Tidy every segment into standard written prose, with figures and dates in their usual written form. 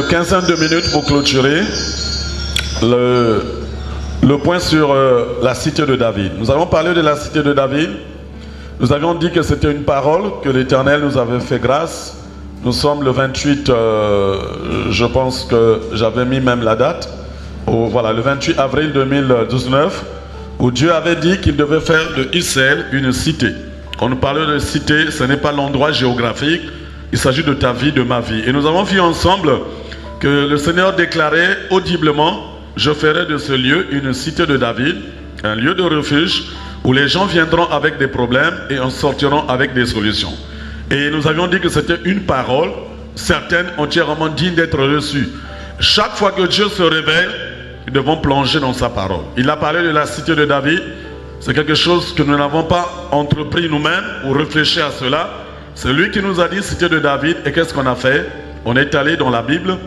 Quinzaine de minutes pour clôturer le point sur la cité de David. Nous avons parlé de la cité de David. Nous avions dit que c'était une parole que l'Éternel nous avait fait grâce. Nous sommes le 28, je pense que j'avais mis même la date. Voilà, le 28 avril 2019, où Dieu avait dit qu'il devait faire de Israël une cité. Quand nous parlons de cité, ce n'est pas l'endroit géographique, il s'agit de ta vie, de ma vie. Et nous avons vu ensemble que le Seigneur déclarait audiblement: je ferai de ce lieu une cité de David, un lieu de refuge où les gens viendront avec des problèmes et en sortiront avec des solutions. Et nous avions dit que c'était une parole, certaines entièrement digne d'être reçues. Chaque fois que Dieu se révèle, nous devons plonger dans sa parole. Il a parlé de la cité de David. C'est quelque chose que nous n'avons pas entrepris nous-mêmes ou réfléchi à cela. C'est lui qui nous a dit cité de David. Et qu'est-ce qu'on a fait? On est allé dans la Bible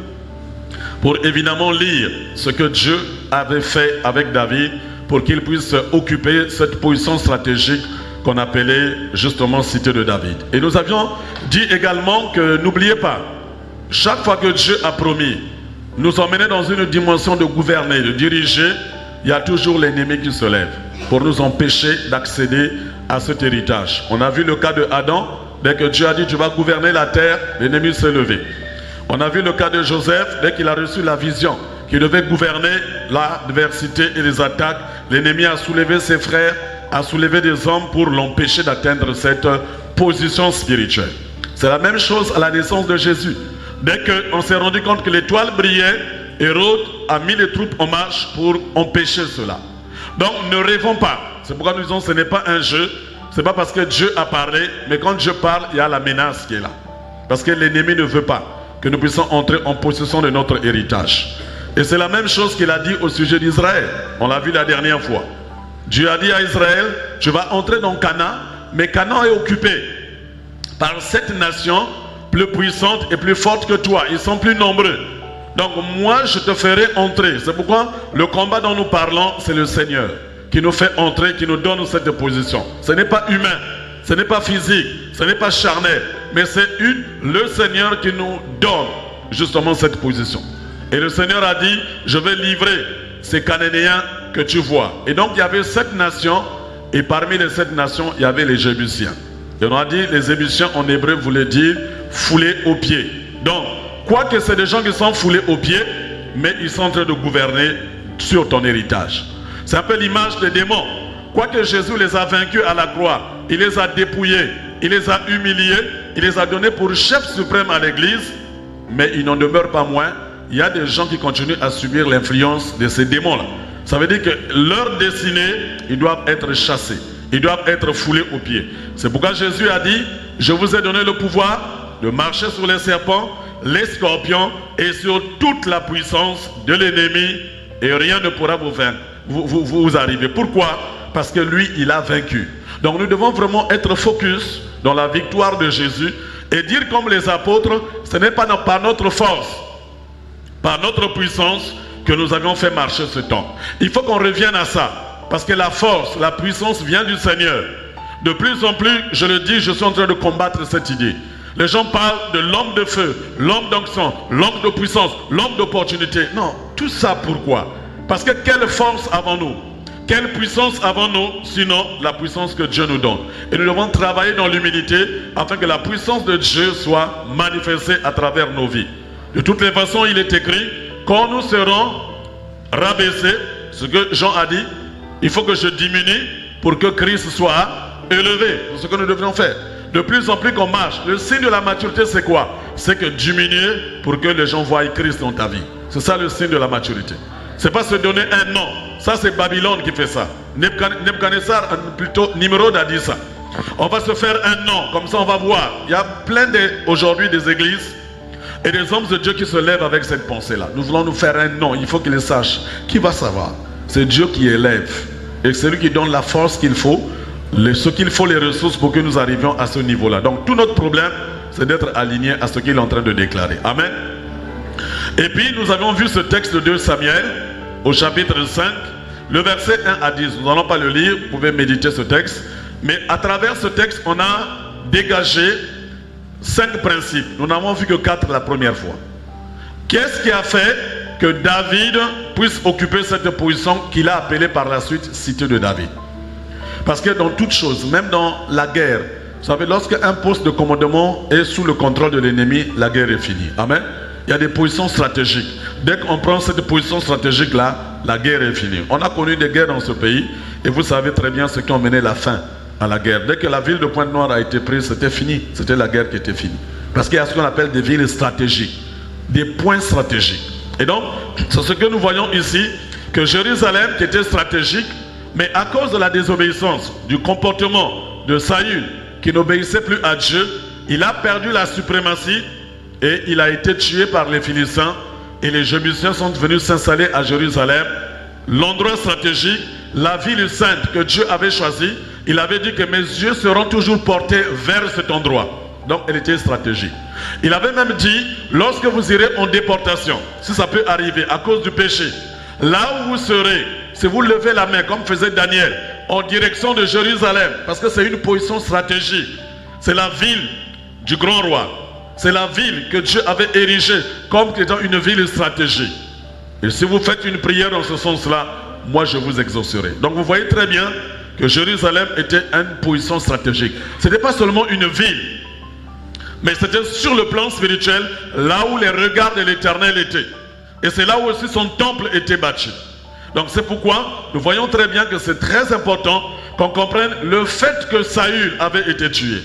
pour évidemment lire ce que Dieu avait fait avec David pour qu'il puisse occuper cette position stratégique qu'on appelait justement cité de David. Et nous avions dit également que n'oubliez pas, chaque fois que Dieu a promis nous emmener dans une dimension de gouverner, de diriger, il y a toujours l'ennemi qui se lève pour nous empêcher d'accéder à cet héritage. On a vu le cas de Adam, dès que Dieu a dit tu vas gouverner la terre, l'ennemi s'est levé. On a vu le cas de Joseph, dès qu'il a reçu la vision qu'il devait gouverner l'adversité et les attaques, l'ennemi a soulevé ses frères, a soulevé des hommes pour l'empêcher d'atteindre cette position spirituelle. C'est la même chose à la naissance de Jésus. Dès qu'on s'est rendu compte que l'étoile brillait, Hérode a mis les troupes en marche pour empêcher cela. Donc ne rêvons pas. C'est pourquoi nous disons que ce n'est pas un jeu. Ce n'est pas parce que Dieu a parlé, mais quand Dieu parle, il y a la menace qui est là. Parce que l'ennemi ne veut pas que nous puissions entrer en possession de notre héritage. Et c'est la même chose qu'il a dit au sujet d'Israël. On l'a vu la dernière fois. Dieu a dit à Israël, tu vas entrer dans Canaan, mais Canaan est occupé par cette nation plus puissante et plus forte que toi. Ils sont plus nombreux. Donc moi, je te ferai entrer. C'est pourquoi le combat dont nous parlons, c'est le Seigneur qui nous fait entrer, qui nous donne cette position. Ce n'est pas humain, ce n'est pas physique, ce n'est pas charnel, mais c'est le Seigneur qui nous donne justement cette position. Et le Seigneur a dit, je vais livrer ces Cananéens que tu vois. Et donc il y avait 7 nations, et parmi les 7 nations, il y avait les Jébusiens. Et on a dit, les Jébusiens en hébreu voulaient dire foulés aux pieds. Donc, quoique c'est des gens qui sont foulés aux pieds, mais ils sont en train de gouverner sur ton héritage. C'est un peu l'image des démons. Quoique Jésus les a vaincus à la croix, il les a dépouillés, il les a humiliés, il les a donnés pour chef suprême à l'église, mais il n'en demeure pas moins. Il y a des gens qui continuent à subir l'influence de ces démons-là. Ça veut dire que leur destinée, ils doivent être chassés. Ils doivent être foulés aux pieds. C'est pourquoi Jésus a dit, je vous ai donné le pouvoir de marcher sur les serpents, les scorpions et sur toute la puissance de l'ennemi, et rien ne pourra vous vaincre, vous arriver. Pourquoi? Parce que lui, il a vaincu. Donc nous devons vraiment être focus dans la victoire de Jésus et dire comme les apôtres, ce n'est pas par notre force, par notre puissance que nous avions fait marcher ce temps. Il faut qu'on revienne à ça, parce que la force, la puissance vient du Seigneur. De plus en plus, je le dis, je suis en train de combattre cette idée. Les gens parlent de l'homme de feu, l'homme d'onction, l'homme de puissance, l'homme d'opportunité. Non, tout ça pourquoi? Parce que quelle force avons-nous? Quelle puissance avons-nous, sinon la puissance que Dieu nous donne? Et nous devons travailler dans l'humilité afin que la puissance de Dieu soit manifestée à travers nos vies. De toutes les façons, il est écrit, quand nous serons rabaissés, ce que Jean a dit, il faut que je diminue pour que Christ soit élevé. C'est ce que nous devons faire. De plus en plus qu'on marche, le signe de la maturité c'est quoi? C'est que diminuer pour que les gens voient Christ dans ta vie. C'est ça le signe de la maturité. C'est pas se donner un nom. Ça c'est Babylone qui fait ça. Nebuchadnezzar, plutôt Nimrod a dit ça. On va se faire un nom, comme ça on va voir. Il y a plein aujourd'hui des églises et des hommes de Dieu qui se lèvent avec cette pensée-là. Nous voulons nous faire un nom, il faut qu'ils le sachent. Qui va savoir? C'est Dieu qui élève. Et c'est lui qui donne la force qu'il faut, ce qu'il faut, les ressources pour que nous arrivions à ce niveau-là. Donc tout notre problème, c'est d'être aligné à ce qu'il est en train de déclarer. Amen. Et puis nous avons vu ce texte de 2 Samuel, au chapitre 5, le verset 1 à 10. Nous n'allons pas le lire, vous pouvez méditer ce texte. Mais à travers ce texte, on a dégagé 5 principes. Nous n'avons vu que 4 la première fois. Qu'est-ce qui a fait que David puisse occuper cette position qu'il a appelée par la suite cité de David? Parce que dans toute chose, même dans la guerre, vous savez, lorsque un poste de commandement est sous le contrôle de l'ennemi, la guerre est finie. Amen. Il y a des positions stratégiques. Dès qu'on prend cette position stratégique-là, la guerre est finie. On a connu des guerres dans ce pays et vous savez très bien ce qui a mené la fin à la guerre. Dès que la ville de Pointe-Noire a été prise, c'était fini. C'était la guerre qui était finie. Parce qu'il y a ce qu'on appelle des villes stratégiques, des points stratégiques. Et donc, c'est ce que nous voyons ici, que Jérusalem qui était stratégique, mais à cause de la désobéissance, du comportement de Saül, qui n'obéissait plus à Dieu, il a perdu la suprématie et il a été tué par les Philistins. Et les Jébusiens sont venus s'installer à Jérusalem, l'endroit stratégique, la ville sainte que Dieu avait choisie. Il avait dit que mes yeux seront toujours portés vers cet endroit. Donc elle était stratégique. Il avait même dit, lorsque vous irez en déportation, si ça peut arriver à cause du péché, là où vous serez, si vous levez la main comme faisait Daniel, en direction de Jérusalem, parce que c'est une position stratégique, c'est la ville du grand roi. C'est la ville que Dieu avait érigée comme étant une ville stratégique. Et si vous faites une prière dans ce sens-là, moi je vous exaucerai. Donc vous voyez très bien que Jérusalem était une position stratégique. Ce n'était pas seulement une ville, mais c'était sur le plan spirituel, là où les regards de l'Éternel étaient. Et c'est là où aussi son temple était bâti. Donc c'est pourquoi nous voyons très bien que c'est très important qu'on comprenne le fait que Saül avait été tué.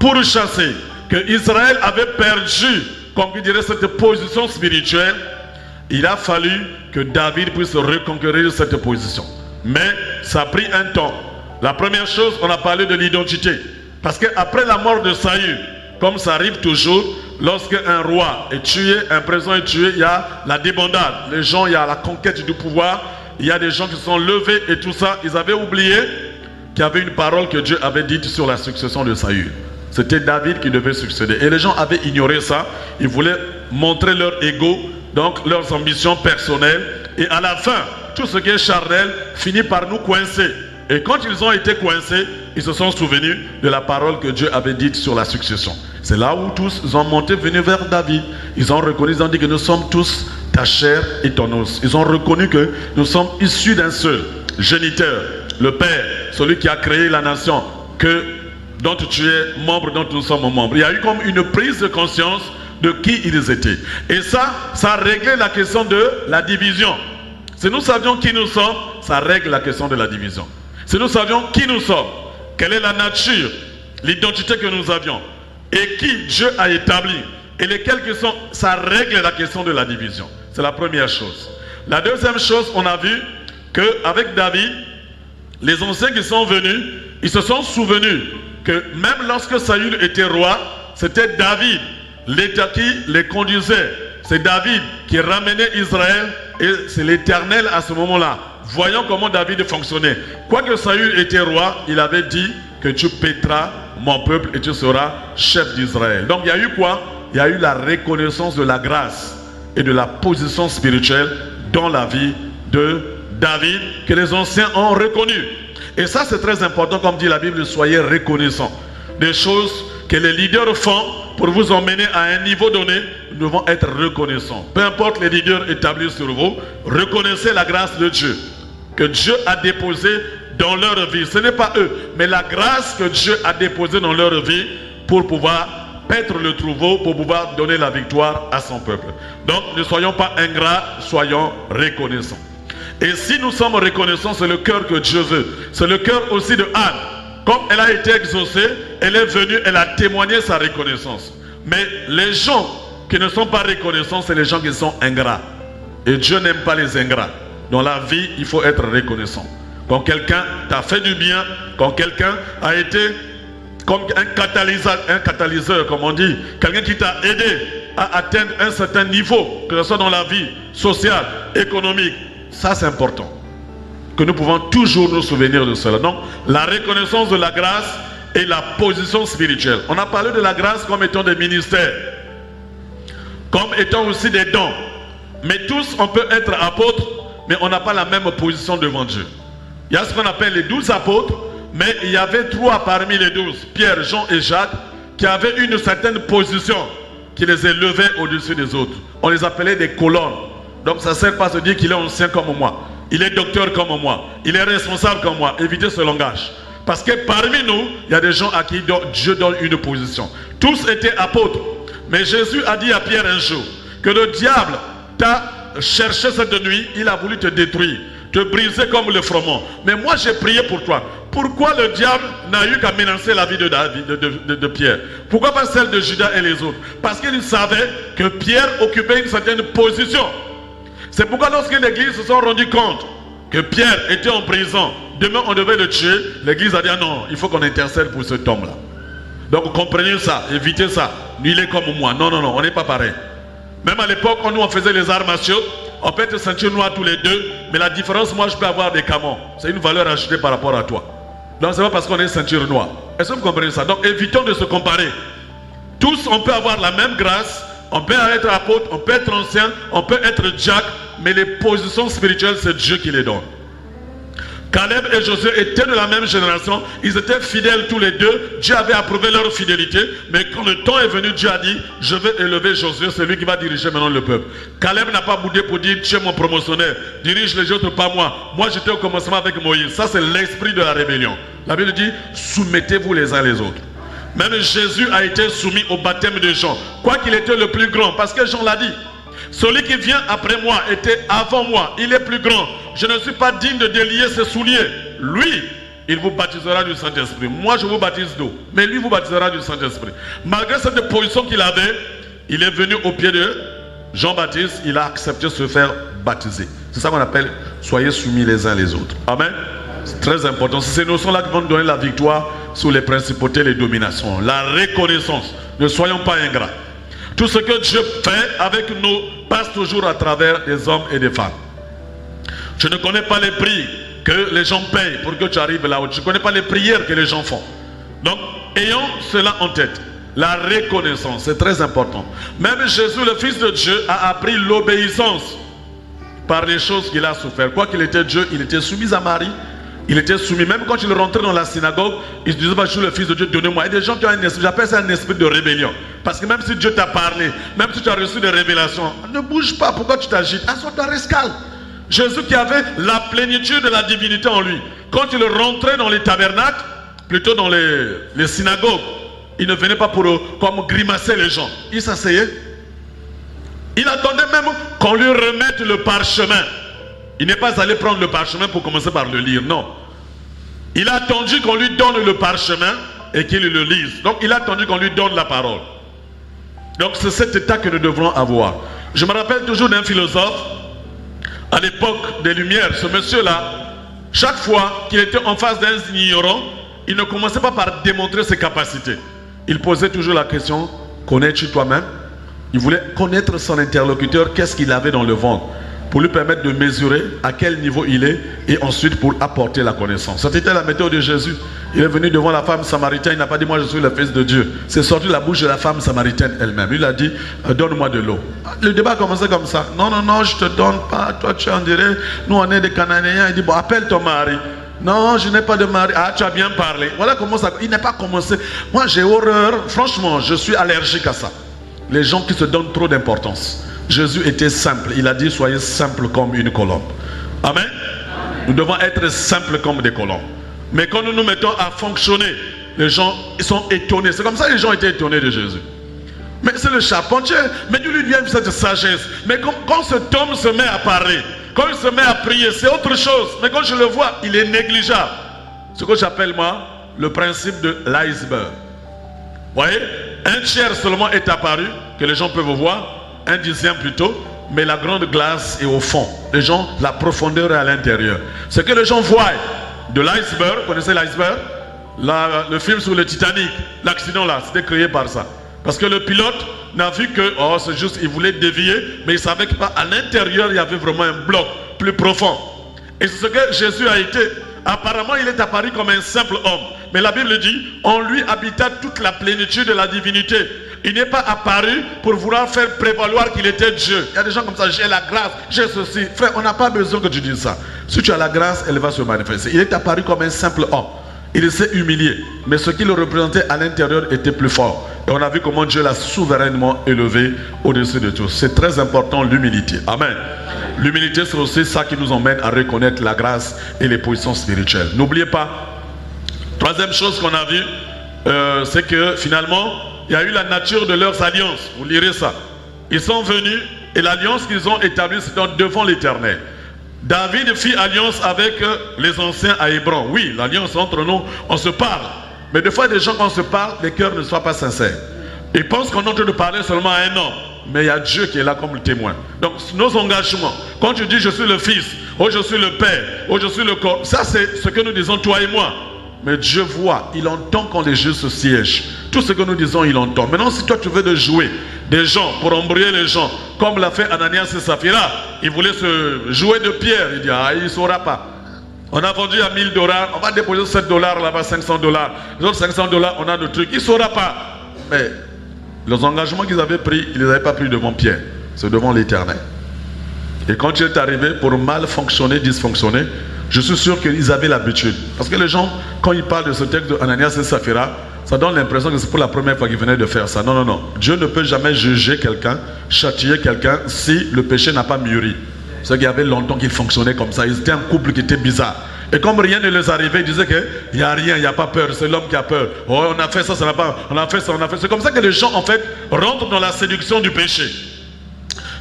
Pour chasser, que Israël avait perdu, comme il dirait, cette position spirituelle, il a fallu que David puisse reconquérir cette position. Mais ça a pris un temps. La première chose, on a parlé de l'identité. Parce qu'après la mort de Saül, comme ça arrive toujours, lorsque un roi est tué, un président est tué, il y a la débandade. Les gens, il y a la conquête du pouvoir, il y a des gens qui sont levés et tout ça. Ils avaient oublié qu'il y avait une parole que Dieu avait dite sur la succession de Saül. C'était David qui devait succéder. Et les gens avaient ignoré ça. Ils voulaient montrer leur ego, donc leurs ambitions personnelles. Et à la fin, tout ce qui est charnel finit par nous coincer. Et quand ils ont été coincés, ils se sont souvenus de la parole que Dieu avait dite sur la succession. C'est là où tous ont monté, venus vers David. Ils ont reconnu, ils ont dit que nous sommes tous ta chair et ton os. Ils ont reconnu que nous sommes issus d'un seul géniteur, le Père, celui qui a créé la nation, dont tu es membre, dont nous sommes membres. Il y a eu comme une prise de conscience de qui ils étaient. Et ça réglait la question de la division. Si nous savions qui nous sommes, ça règle la question de la division. Si nous savions qui nous sommes, quelle est la nature, l'identité que nous avions, et qui Dieu a établi, et lesquels qui sont, ça règle la question de la division. C'est la première chose. La deuxième chose, on a vu qu'avec David, les anciens qui sont venus, ils se sont souvenus que même lorsque Saül était roi, c'était David, l'État qui les conduisait. C'est David qui ramenait Israël et c'est l'Éternel à ce moment-là. Voyons comment David fonctionnait. Quoique Saül était roi, il avait dit que tu paîtras mon peuple et tu seras chef d'Israël. Donc il y a eu quoi? Il y a eu la reconnaissance de la grâce et de la position spirituelle dans la vie de David que les anciens ont reconnu. Et ça c'est très important, comme dit la Bible, soyez reconnaissants. Des choses que les leaders font pour vous emmener à un niveau donné, nous devons être reconnaissants. Peu importe les leaders établis sur vous, reconnaissez la grâce de Dieu que Dieu a déposée dans leur vie. Ce n'est pas eux, mais la grâce que Dieu a déposée dans leur vie pour pouvoir paître le troupeau, pour pouvoir donner la victoire à son peuple. Donc ne soyons pas ingrats, soyons reconnaissants. Et si nous sommes reconnaissants, c'est le cœur que Dieu veut. C'est le cœur aussi de Anne. Comme elle a été exaucée, elle est venue, elle a témoigné sa reconnaissance. Mais les gens qui ne sont pas reconnaissants, c'est les gens qui sont ingrats. Et Dieu n'aime pas les ingrats. Dans la vie, il faut être reconnaissant. Quand quelqu'un t'a fait du bien, quand quelqu'un a été comme un catalyseur, comme on dit, quelqu'un qui t'a aidé à atteindre un certain niveau, que ce soit dans la vie sociale, économique, ça c'est important. que nous pouvons toujours nous souvenir de cela. Donc, la reconnaissance de la grâce et la position spirituelle. On a parlé de la grâce comme étant des ministères, comme étant aussi des dons. Mais tous, on peut être apôtres, mais on n'a pas la même position devant Dieu. Il y a ce qu'on appelle les 12 apôtres, mais il y avait 3 parmi les 12, Pierre, Jean et Jacques, qui avaient une certaine position qui les élevait au-dessus des autres. On les appelait des colonnes. Donc ça ne sert pas à se dire qu'il est ancien comme moi, il est docteur comme moi, il est responsable comme moi. Évitez ce langage. Parce que parmi nous, il y a des gens à qui Dieu donne une position. Tous étaient apôtres. Mais Jésus a dit à Pierre un jour que le diable t'a cherché cette nuit, il a voulu te détruire, te briser comme le froment. Mais moi j'ai prié pour toi. Pourquoi le diable n'a eu qu'à menacer la vie de Pierre? Pourquoi pas celle de Judas et les autres? Parce qu'il savait que Pierre occupait une certaine position. C'est pourquoi lorsque l'église se sont rendu compte que Pierre était en prison, demain on devait le tuer, l'église a dit ah non, il faut qu'on intercède pour cet homme-là. Donc comprenez ça, évitez ça. Il est comme moi. Non, non, non, on n'est pas pareil. Même à l'époque, quand nous on faisait les arts martiaux, on peut être ceinture noire tous les deux, mais la différence, moi je peux avoir des camons. C'est une valeur ajoutée par rapport à toi. Donc c'est pas parce qu'on est ceinture noire. Est-ce que vous comprenez ça? Donc évitons de se comparer. Tous, on peut avoir la même grâce, on peut être apôtre, on peut être ancien, on peut être diacre, mais les positions spirituelles, c'est Dieu qui les donne. Caleb et Josué étaient de la même génération, ils étaient fidèles tous les deux, Dieu avait approuvé leur fidélité, mais quand le temps est venu, Dieu a dit, je vais élever Josué, c'est lui qui va diriger maintenant le peuple. Caleb n'a pas boudé pour dire, tu es mon promotionnaire, dirige les autres, pas moi. Moi j'étais au commencement avec Moïse, ça c'est l'esprit de la rébellion. La Bible dit, soumettez-vous les uns les autres. Même Jésus a été soumis au baptême de Jean, quoiqu'il était le plus grand, parce que Jean l'a dit. Celui qui vient après moi était avant moi, il est plus grand. Je ne suis pas digne de délier ses souliers. Lui, il vous baptisera du Saint-Esprit. Moi, je vous baptise d'eau, mais lui vous baptisera du Saint-Esprit. Malgré cette position qu'il avait, il est venu au pied de Jean-Baptiste, il a accepté de se faire baptiser. C'est ça qu'on appelle soyez soumis les uns les autres. Amen. C'est très important. C'est ces notions-là qui vont nous donner la victoire sur les principautés, les dominations. La reconnaissance. Ne soyons pas ingrats. Tout ce que Dieu fait avec nous passe toujours à travers des hommes et des femmes. Je ne connais pas les prix que les gens payent pour que tu arrives là-haut. Je ne connais pas les prières que les gens font. Donc, ayons cela en tête. La reconnaissance, c'est très important. Même Jésus, le Fils de Dieu, a appris l'obéissance par les choses qu'il a souffert. Quoi qu'il était Dieu, il était soumis à Marie. Il était soumis, même quand il rentrait dans la synagogue, il se disait, bah, je suis le Fils de Dieu, donnez-moi. Il y a des gens qui ont un esprit, j'appelle ça un esprit de rébellion. Parce que même si Dieu t'a parlé, même si tu as reçu des révélations, ne bouge pas, pourquoi tu t'agites? Assois-toi, reste calme. Jésus qui avait la plénitude de la divinité en lui, quand il rentrait dans les tabernacles, plutôt dans les synagogues, il ne venait pas pour comme grimacer les gens. Il s'asseyait. Il attendait même qu'on lui remette le parchemin. Il n'est pas allé prendre le parchemin pour commencer par le lire, non. Il a attendu qu'on lui donne le parchemin et qu'il le lise. Donc il a attendu qu'on lui donne la parole. Donc c'est cet état que nous devrons avoir. Je me rappelle toujours d'un philosophe, à l'époque des Lumières, ce monsieur-là, chaque fois qu'il était en face d'un ignorant, il ne commençait pas par démontrer ses capacités. Il posait toujours la question, connais-tu toi-même? Il voulait connaître son interlocuteur, qu'est-ce qu'il avait dans le ventre, pour lui permettre de mesurer à quel niveau il est et ensuite pour apporter la connaissance. C'était la méthode de Jésus. Il est venu devant la femme samaritaine, il n'a pas dit moi je suis le Fils de Dieu. C'est sorti de la bouche de la femme samaritaine elle-même. Il a dit donne-moi de l'eau. Le débat a commencé comme ça. Non, non, non, je ne te donne pas. Toi tu en dirais, nous on est des Cananéens. Il dit bon, appelle ton mari. Non, je n'ai pas de mari. Ah, tu as bien parlé. Voilà comment ça. Il n'a pas commencé. Moi j'ai horreur. Franchement, je suis allergique à ça. Les gens qui se donnent trop d'importance. Jésus était simple. Il a dit soyez simple comme une colombe. Amen. Nous devons être simples comme des colombes. Mais quand nous nous mettons à fonctionner, les gens sont étonnés. C'est comme ça que les gens étaient étonnés de Jésus. Mais c'est le charpentier. Mais Dieu lui vient cette sagesse. Mais quand cet homme se met à parler, quand il se met à prier, c'est autre chose. Mais quand je le vois, il est négligeable. Ce que j'appelle moi le principe de l'iceberg. Vous voyez, un tiers seulement est apparu, que les gens peuvent voir. Un dixième plutôt, mais la grande glace est au fond. Les gens, la profondeur est à l'intérieur. Ce que les gens voient de l'iceberg, vous connaissez l'iceberg? Le film sur le Titanic, l'accident là, c'était créé par ça. Parce que le pilote n'a vu que, oh c'est juste, il voulait dévier, mais il savait qu'à l'intérieur, il y avait vraiment un bloc plus profond. Et c'est ce que Jésus a été. Apparemment, il est apparu comme un simple homme. Mais la Bible dit, en lui habita toute la plénitude de la divinité. Il n'est pas apparu pour vouloir faire prévaloir qu'il était Dieu. Il y a des gens comme ça, j'ai la grâce, j'ai ceci. Frère, on n'a pas besoin que tu dises ça. Si tu as la grâce, elle va se manifester. Il est apparu comme un simple homme. Il s'est humilié. Mais ce qu'il représentait à l'intérieur était plus fort. Et on a vu comment Dieu l'a souverainement élevé au-dessus de tout. C'est très important, l'humilité. Amen. L'humilité, c'est aussi ça qui nous emmène à reconnaître la grâce et les positions spirituelles. N'oubliez pas, troisième chose qu'on a vue, c'est que finalement, il y a eu la nature de leurs alliances. Vous lirez ça. Ils sont venus et l'alliance qu'ils ont établie, c'est devant l'Éternel. David fit alliance avec les anciens à Hébron. Oui, l'alliance entre nous, on se parle. Mais des fois, des gens, quand on se parle, les cœurs ne soient pas sincères. Ils pensent qu'on est en train de parler seulement à un homme. Mais il y a Dieu qui est là comme le témoin. Donc, nos engagements, quand tu dis je suis le fils, ou je suis le père, ou je suis le corps, ça c'est ce que nous disons toi et moi. Mais Dieu voit, il entend quand les justes siègent. Tout ce que nous disons, il entend. Maintenant, si toi tu veux de jouer des gens pour embrouiller les gens, comme l'a fait Ananias et Saphira, il voulait se jouer de pierre. Il dit, ah, il ne saura pas. On a vendu à 1000 $, on va déposer 7 $ là-bas, 500 $. Les autres 500 $, on a notre truc. Il ne saura pas. Mais les engagements qu'ils avaient pris, ils ne les avaient pas pris devant Pierre. C'est devant l'Éternel. Et quand il est arrivé pour mal fonctionner, dysfonctionner, je suis sûr qu'ils avaient l'habitude. Parce que les gens, quand ils parlent de ce texte de Ananias et Saphira, ça donne l'impression que c'est pour la première fois qu'ils venaient de faire ça. Non, non, non. Dieu ne peut jamais juger quelqu'un, châtier quelqu'un si le péché n'a pas mûri. C'est qu'il y avait longtemps qu'ils fonctionnaient comme ça. Ils étaient un couple qui était bizarre. Et comme rien ne les arrivait, ils disaient qu'il n'y a rien, il n'y a pas peur, c'est l'homme qui a peur. Oh, on a fait ça, ça n'a pas, on a fait ça, on a fait ça. C'est comme ça que les gens, en fait, rentrent dans la séduction du péché.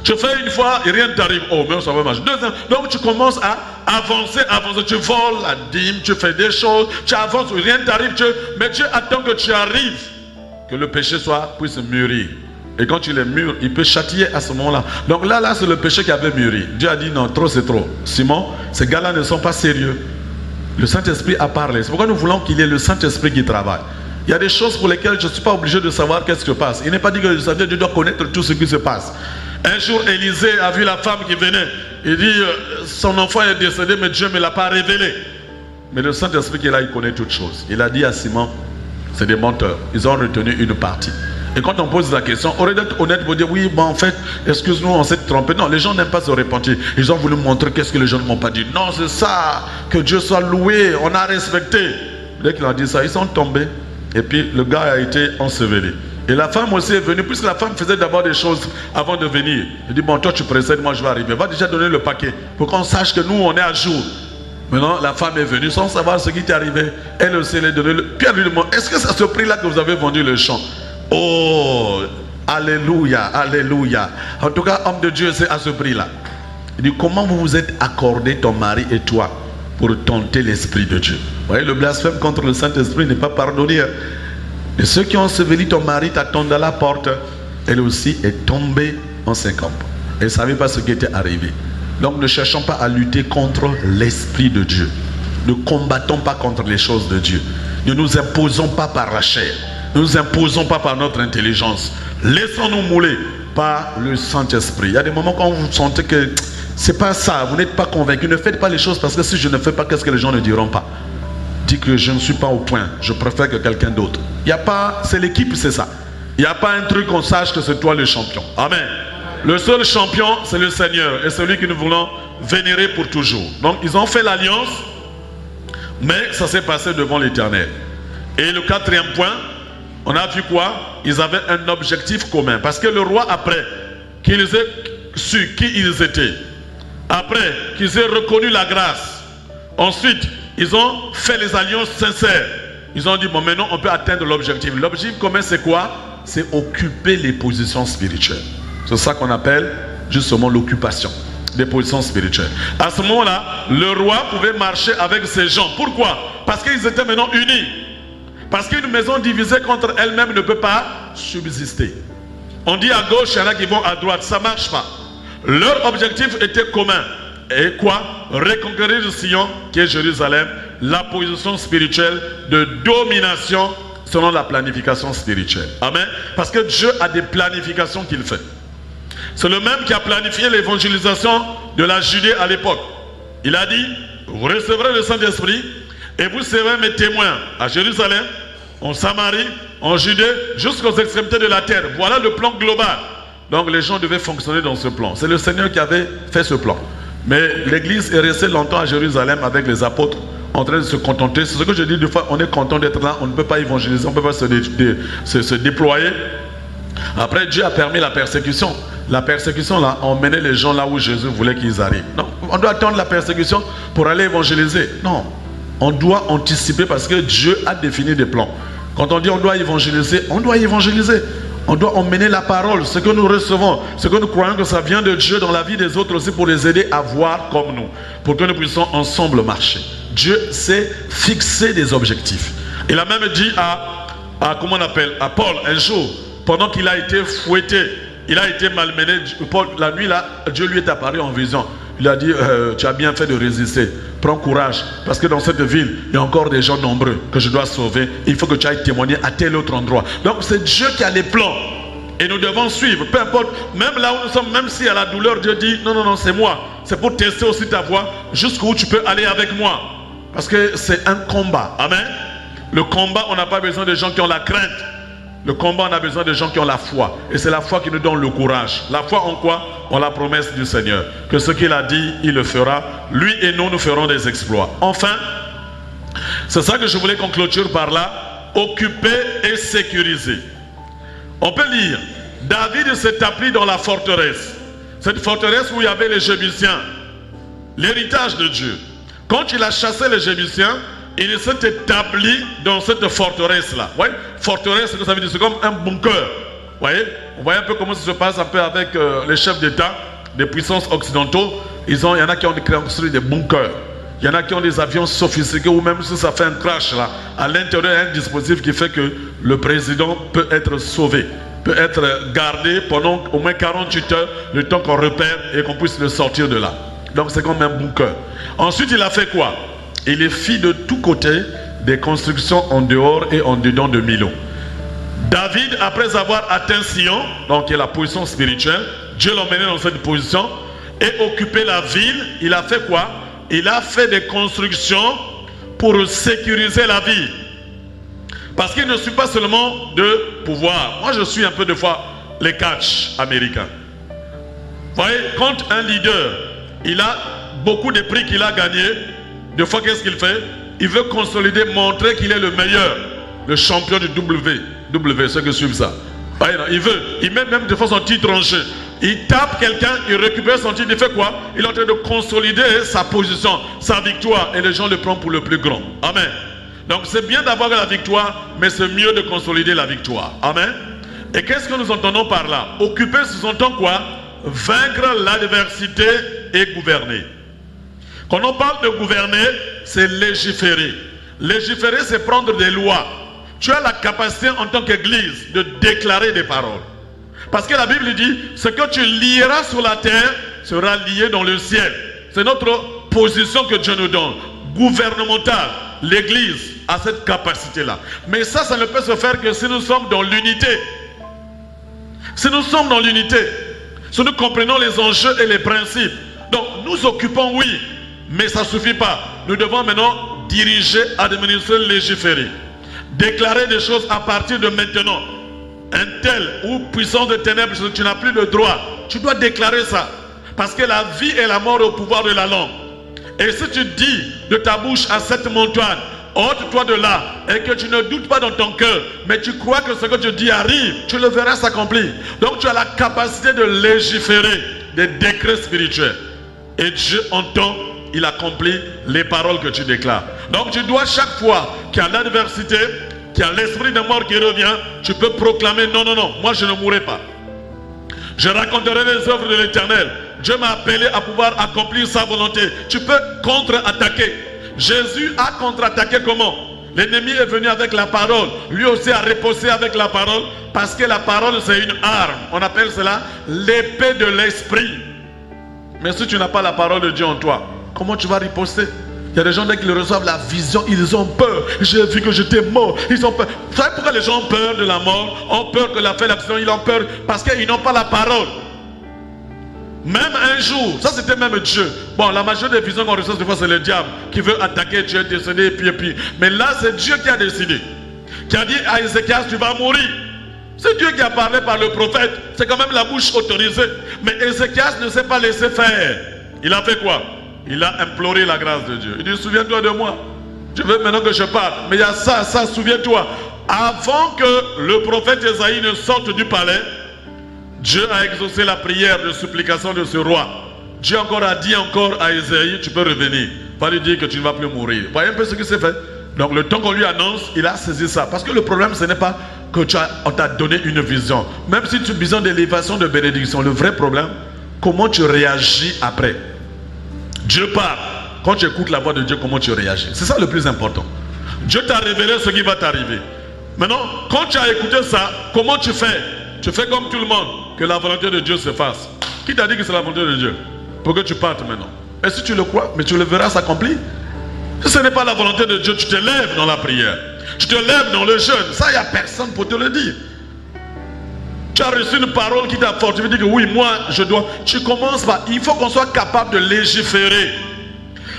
Tu fais une fois et rien ne t'arrive. Oh, mais ça va marcher. Deuxième, donc tu commences à avancer, avancer. Tu voles la dîme, tu fais des choses, tu avances, rien ne t'arrive. Mais Dieu attend que tu arrives, que le péché puisse mûrir. Et quand il est mûr, il peut châtier à ce moment-là. Donc là, c'est le péché qui avait mûri. Dieu a dit non, trop c'est trop. Simon, ces gars-là ne sont pas sérieux. Le Saint-Esprit a parlé. C'est pourquoi nous voulons qu'il y ait le Saint-Esprit qui travaille. Il y a des choses pour lesquelles je ne suis pas obligé de savoir qu'est-ce qui se passe. Il n'est pas dit que je dois connaître tout ce qui se passe. Un jour, Élisée a vu la femme qui venait. Il dit, son enfant est décédé, mais Dieu ne me l'a pas révélé. Mais le Saint-Esprit qui est là, il connaît toutes choses. Il a dit à Simon, c'est des menteurs. Ils ont retenu une partie. Et quand on pose la question, on aurait d'être honnête pour dire, oui, bon, en fait, excuse-nous, on s'est trompé. Non, les gens n'aiment pas se repentir. Ils ont voulu montrer qu'est-ce que les gens ne m'ont pas dit. Non, c'est ça, que Dieu soit loué, on a respecté. Dès qu'il a dit ça, ils sont tombés. Et puis, le gars a été enseveli. Et la femme aussi est venue, puisque la femme faisait d'abord des choses avant de venir. Elle dit, bon, toi tu précèdes, moi je vais arriver. Va déjà donner le paquet, pour qu'on sache que nous, on est à jour. Maintenant, la femme est venue sans savoir ce qui t'est arrivé. Elle aussi, elle a donné le... Pierre lui demande, est-ce que c'est à ce prix-là que vous avez vendu le champ? Oh, alléluia, alléluia. En tout cas, homme de Dieu, c'est à ce prix-là. Il dit, comment vous vous êtes accordé, ton mari et toi, pour tenter l'Esprit de Dieu? Vous voyez, le blasphème contre le Saint-Esprit n'est pas pardonné. Et ceux qui ont enseveli ton mari t'attendent à la porte. Elle aussi est tombée en 50. Elle ne savait pas ce qui était arrivé. Donc ne cherchons pas à lutter contre l'Esprit de Dieu. Ne combattons pas contre les choses de Dieu. Ne nous imposons pas par la chair. Ne nous imposons pas par notre intelligence. Laissons-nous mouler par le Saint-Esprit. Il y a des moments quand vous sentez que c'est pas ça, vous n'êtes pas convaincu. Ne faites pas les choses parce que si je ne fais pas, qu'est-ce que les gens ne diront pas? Dis que je ne suis pas au point, je préfère que quelqu'un d'autre. Il n'y a pas, c'est l'équipe, c'est ça. Il n'y a pas un truc qu'on sache que c'est toi le champion. Amen. Le seul champion, c'est le Seigneur et celui que nous voulons vénérer pour toujours. Donc ils ont fait l'alliance, mais ça s'est passé devant l'Éternel. Et le quatrième point, on a vu quoi? Ils avaient un objectif commun. Parce que le roi, après qu'ils aient su qui ils étaient, après qu'ils aient reconnu la grâce, ensuite, ils ont fait les alliances sincères. Ils ont dit, bon, maintenant, on peut atteindre l'objectif. L'objectif commun, c'est quoi? C'est occuper les positions spirituelles. C'est ça qu'on appelle justement l'occupation des positions spirituelles. À ce moment-là, le roi pouvait marcher avec ses gens. Pourquoi? Parce qu'ils étaient maintenant unis. Parce qu'une maison divisée contre elle-même ne peut pas subsister. On dit à gauche, il y en a qui vont à droite. Ça ne marche pas. Leur objectif était commun. Et quoi? Reconquérir le Sion, qui est Jérusalem, la position spirituelle de domination selon la planification spirituelle. Amen. Parce que Dieu a des planifications qu'il fait. C'est le même qui a planifié l'évangélisation de la Judée à l'époque. Il a dit, Vous recevrez le Saint-Esprit et vous serez mes témoins à Jérusalem, en Samarie, en Judée, jusqu'aux extrémités de la terre. Voilà le plan global. Donc les gens devaient fonctionner dans ce plan. C'est le Seigneur qui avait fait ce plan. Mais l'église est restée longtemps à Jérusalem avec les apôtres, en train de se contenter. C'est ce que je dis, des fois, on est content d'être là, on ne peut pas évangéliser, on ne peut pas se déployer. Après, Dieu a permis la persécution. La persécution, là, emmenait les gens là où Jésus voulait qu'ils arrivent. Non, on doit attendre la persécution pour aller évangéliser. Non, on doit anticiper parce que Dieu a défini des plans. Quand on dit on doit évangéliser, on doit évangéliser. On doit emmener la parole, ce que nous recevons, ce que nous croyons que ça vient de Dieu dans la vie des autres aussi pour les aider à voir comme nous, pour que nous puissions ensemble marcher. Dieu sait fixer des objectifs. Il a même dit à comment on appelle, à Paul un jour, pendant qu'il a été fouetté, il a été malmené, Paul, la nuit là, Dieu lui est apparu en vision. Il a dit, tu as bien fait de résister, prends courage, parce que dans cette ville, il y a encore des gens nombreux que je dois sauver. Il faut que tu ailles témoigner à tel autre endroit. Donc c'est Dieu qui a les plans. Et nous devons suivre, peu importe, même là où nous sommes, même si à la douleur, Dieu dit, non, non, non, c'est moi. C'est pour tester aussi ta voix, jusqu'où tu peux aller avec moi. Parce que c'est un combat. Amen. Le combat, on n'a pas besoin de gens qui ont la crainte. Le combat, on a besoin de gens qui ont la foi. Et c'est la foi qui nous donne le courage. La foi en quoi? En la promesse du Seigneur. Que ce qu'il a dit, il le fera. Lui et nous, nous ferons des exploits. Enfin, c'est ça que je voulais qu'on clôture par là. Occuper et sécuriser. On peut lire, David s'établit dans la forteresse. Cette forteresse où il y avait les Jébusiens. L'héritage de Dieu. Quand il a chassé les Jébusiens, il s'est établi dans cette forteresse-là. Oui, forteresse, ce que ça veut dire, c'est comme un bunker. Vous voyez, on voit un peu comment ça se passe un peu avec les chefs d'État des puissances occidentaux. Il y en a qui ont construit des bunkers. Il y en a qui ont des avions sophistiqués ou même si ça fait un crash là, à l'intérieur, il y a un dispositif qui fait que le président peut être sauvé, peut être gardé pendant au moins 48 heures, le temps qu'on repère et qu'on puisse le sortir de là. Donc c'est comme un bunker. Ensuite, il a fait quoi? Il est fit de tous côtés des constructions en dehors et en dedans de Milo. David, après avoir atteint Sion, donc qui est la position spirituelle, Dieu l'a emmené dans cette position et occupé la ville. Il a fait quoi? Il a fait des constructions pour sécuriser la ville. Parce qu'il ne suit pas seulement de pouvoir. Moi, je suis un peu de fois les catchs américains. Vous voyez, quand un leader, il a beaucoup de prix qu'il a gagnés, des fois, qu'est-ce qu'il fait? Il veut consolider, montrer qu'il est le meilleur, le champion du W, ceux qui suivent ça. Il met même des fois son titre en jeu. Il tape quelqu'un, il récupère son titre, il fait quoi? Il est en train de consolider sa position, sa victoire, et les gens le prennent pour le plus grand. Amen. Donc c'est bien d'avoir la victoire, mais c'est mieux de consolider la victoire. Amen. Et qu'est-ce que nous entendons par là? Occuper, sous-entend quoi? Vaincre l'adversité et gouverner. Quand on parle de gouverner, c'est légiférer. Légiférer, c'est prendre des lois. Tu as la capacité en tant qu'église de déclarer des paroles. Parce que la Bible dit, ce que tu lieras sur la terre sera lié dans le ciel. C'est notre position que Dieu nous donne, gouvernementale. L'église a cette capacité-là. Mais ça ne peut se faire que si nous sommes dans l'unité. Si nous sommes dans l'unité, si nous comprenons les enjeux et les principes. Donc nous occupons, oui, mais ça ne suffit pas. Nous devons maintenant diriger, administrer, légiférer. Déclarer des choses à partir de maintenant. Un tel ou puissance de ténèbres, tu n'as plus le droit. Tu dois déclarer ça. Parce que la vie et la mort au pouvoir de la langue. Et si tu dis de ta bouche à cette montagne, ôte-toi de là, et que tu ne doutes pas dans ton cœur, mais tu crois que ce que tu dis arrive, tu le verras s'accomplir. Donc tu as la capacité de légiférer des décrets spirituels. Et Dieu entend, il accomplit les paroles que tu déclares. Donc tu dois chaque fois qu'il y a l'adversité, qu'il y a l'esprit de mort qui revient, tu peux proclamer non, non, non, moi je ne mourrai pas. Je raconterai les œuvres de l'Éternel. Dieu m'a appelé à pouvoir accomplir sa volonté. Tu peux contre-attaquer. Jésus a contre-attaqué comment? L'ennemi est venu avec la parole. Lui aussi a riposté avec la parole. Parce que la parole c'est une arme. On appelle cela l'épée de l'esprit. Mais si tu n'as pas la parole de Dieu en toi, comment tu vas riposter? Il y a des gens dès qu'ils reçoivent la vision, ils ont peur. J'ai vu que j'étais mort. Ils ont peur. Vous savez pourquoi les gens ont peur de la mort? Ont peur que la fait l'accident, ils ont peur parce qu'ils n'ont pas la parole. Même un jour, ça c'était même Dieu. Bon, la majorité des visions qu'on reçoit des fois c'est le diable qui veut attaquer Dieu, décéder, et puis. Mais là c'est Dieu qui a décidé. Qui a dit à Ézéchias, tu vas mourir. C'est Dieu qui a parlé par le prophète. C'est quand même la bouche autorisée. Mais Ézéchias ne s'est pas laissé faire. Il a fait quoi? Il a imploré la grâce de Dieu. Il dit, souviens-toi de moi. Je veux maintenant que je parte. Mais il y a ça, souviens-toi. Avant que le prophète Ésaïe ne sorte du palais, Dieu a exaucé la prière de supplication de ce roi. Dieu encore a dit encore à Ésaïe, tu peux revenir. Pas lui dire que tu ne vas plus mourir. Voyez un peu ce qui s'est fait. Donc le temps qu'on lui annonce, il a saisi ça. Parce que le problème, ce n'est pas que on t'a donné une vision. Même si tu as une vision d'élévation, de bénédiction, le vrai problème, comment tu réagis après. Dieu parle. Quand tu écoutes la voix de Dieu, comment tu réagis. C'est ça le plus important. Dieu t'a révélé ce qui va t'arriver. Maintenant, quand tu as écouté ça, comment tu fais? Tu fais comme tout le monde, que la volonté de Dieu se fasse. Qui t'a dit que c'est la volonté de Dieu? Pour que tu partes maintenant. Et si tu le crois, mais tu le verras s'accomplir. Si ce n'est pas la volonté de Dieu, tu te lèves dans la prière. Tu te lèves dans le jeûne. Ça, il n'y a personne pour te le dire. Tu as reçu une parole qui t'a fortifié. Tu dis que oui, moi, je dois. Tu commences par. Il faut qu'on soit capable de légiférer.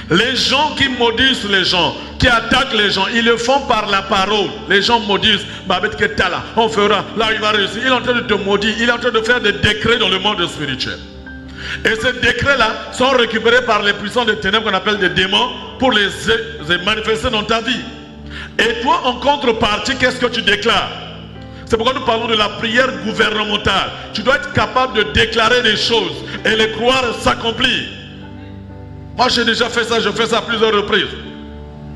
Les gens qui maudissent les gens, qui attaquent les gens, ils le font par la parole. Les gens maudissent. On fera. Là, il va réussir. Il est en train de te maudire. Il est en train de faire des décrets dans le monde spirituel. Et ces décrets-là sont récupérés par les puissants des ténèbres qu'on appelle des démons pour les manifester dans ta vie. Et toi, en contrepartie, qu'est-ce que tu déclares? C'est pourquoi nous parlons de la prière gouvernementale. Tu dois être capable de déclarer des choses et les croire s'accomplir. Moi, j'ai déjà fait ça, je fais ça à plusieurs reprises.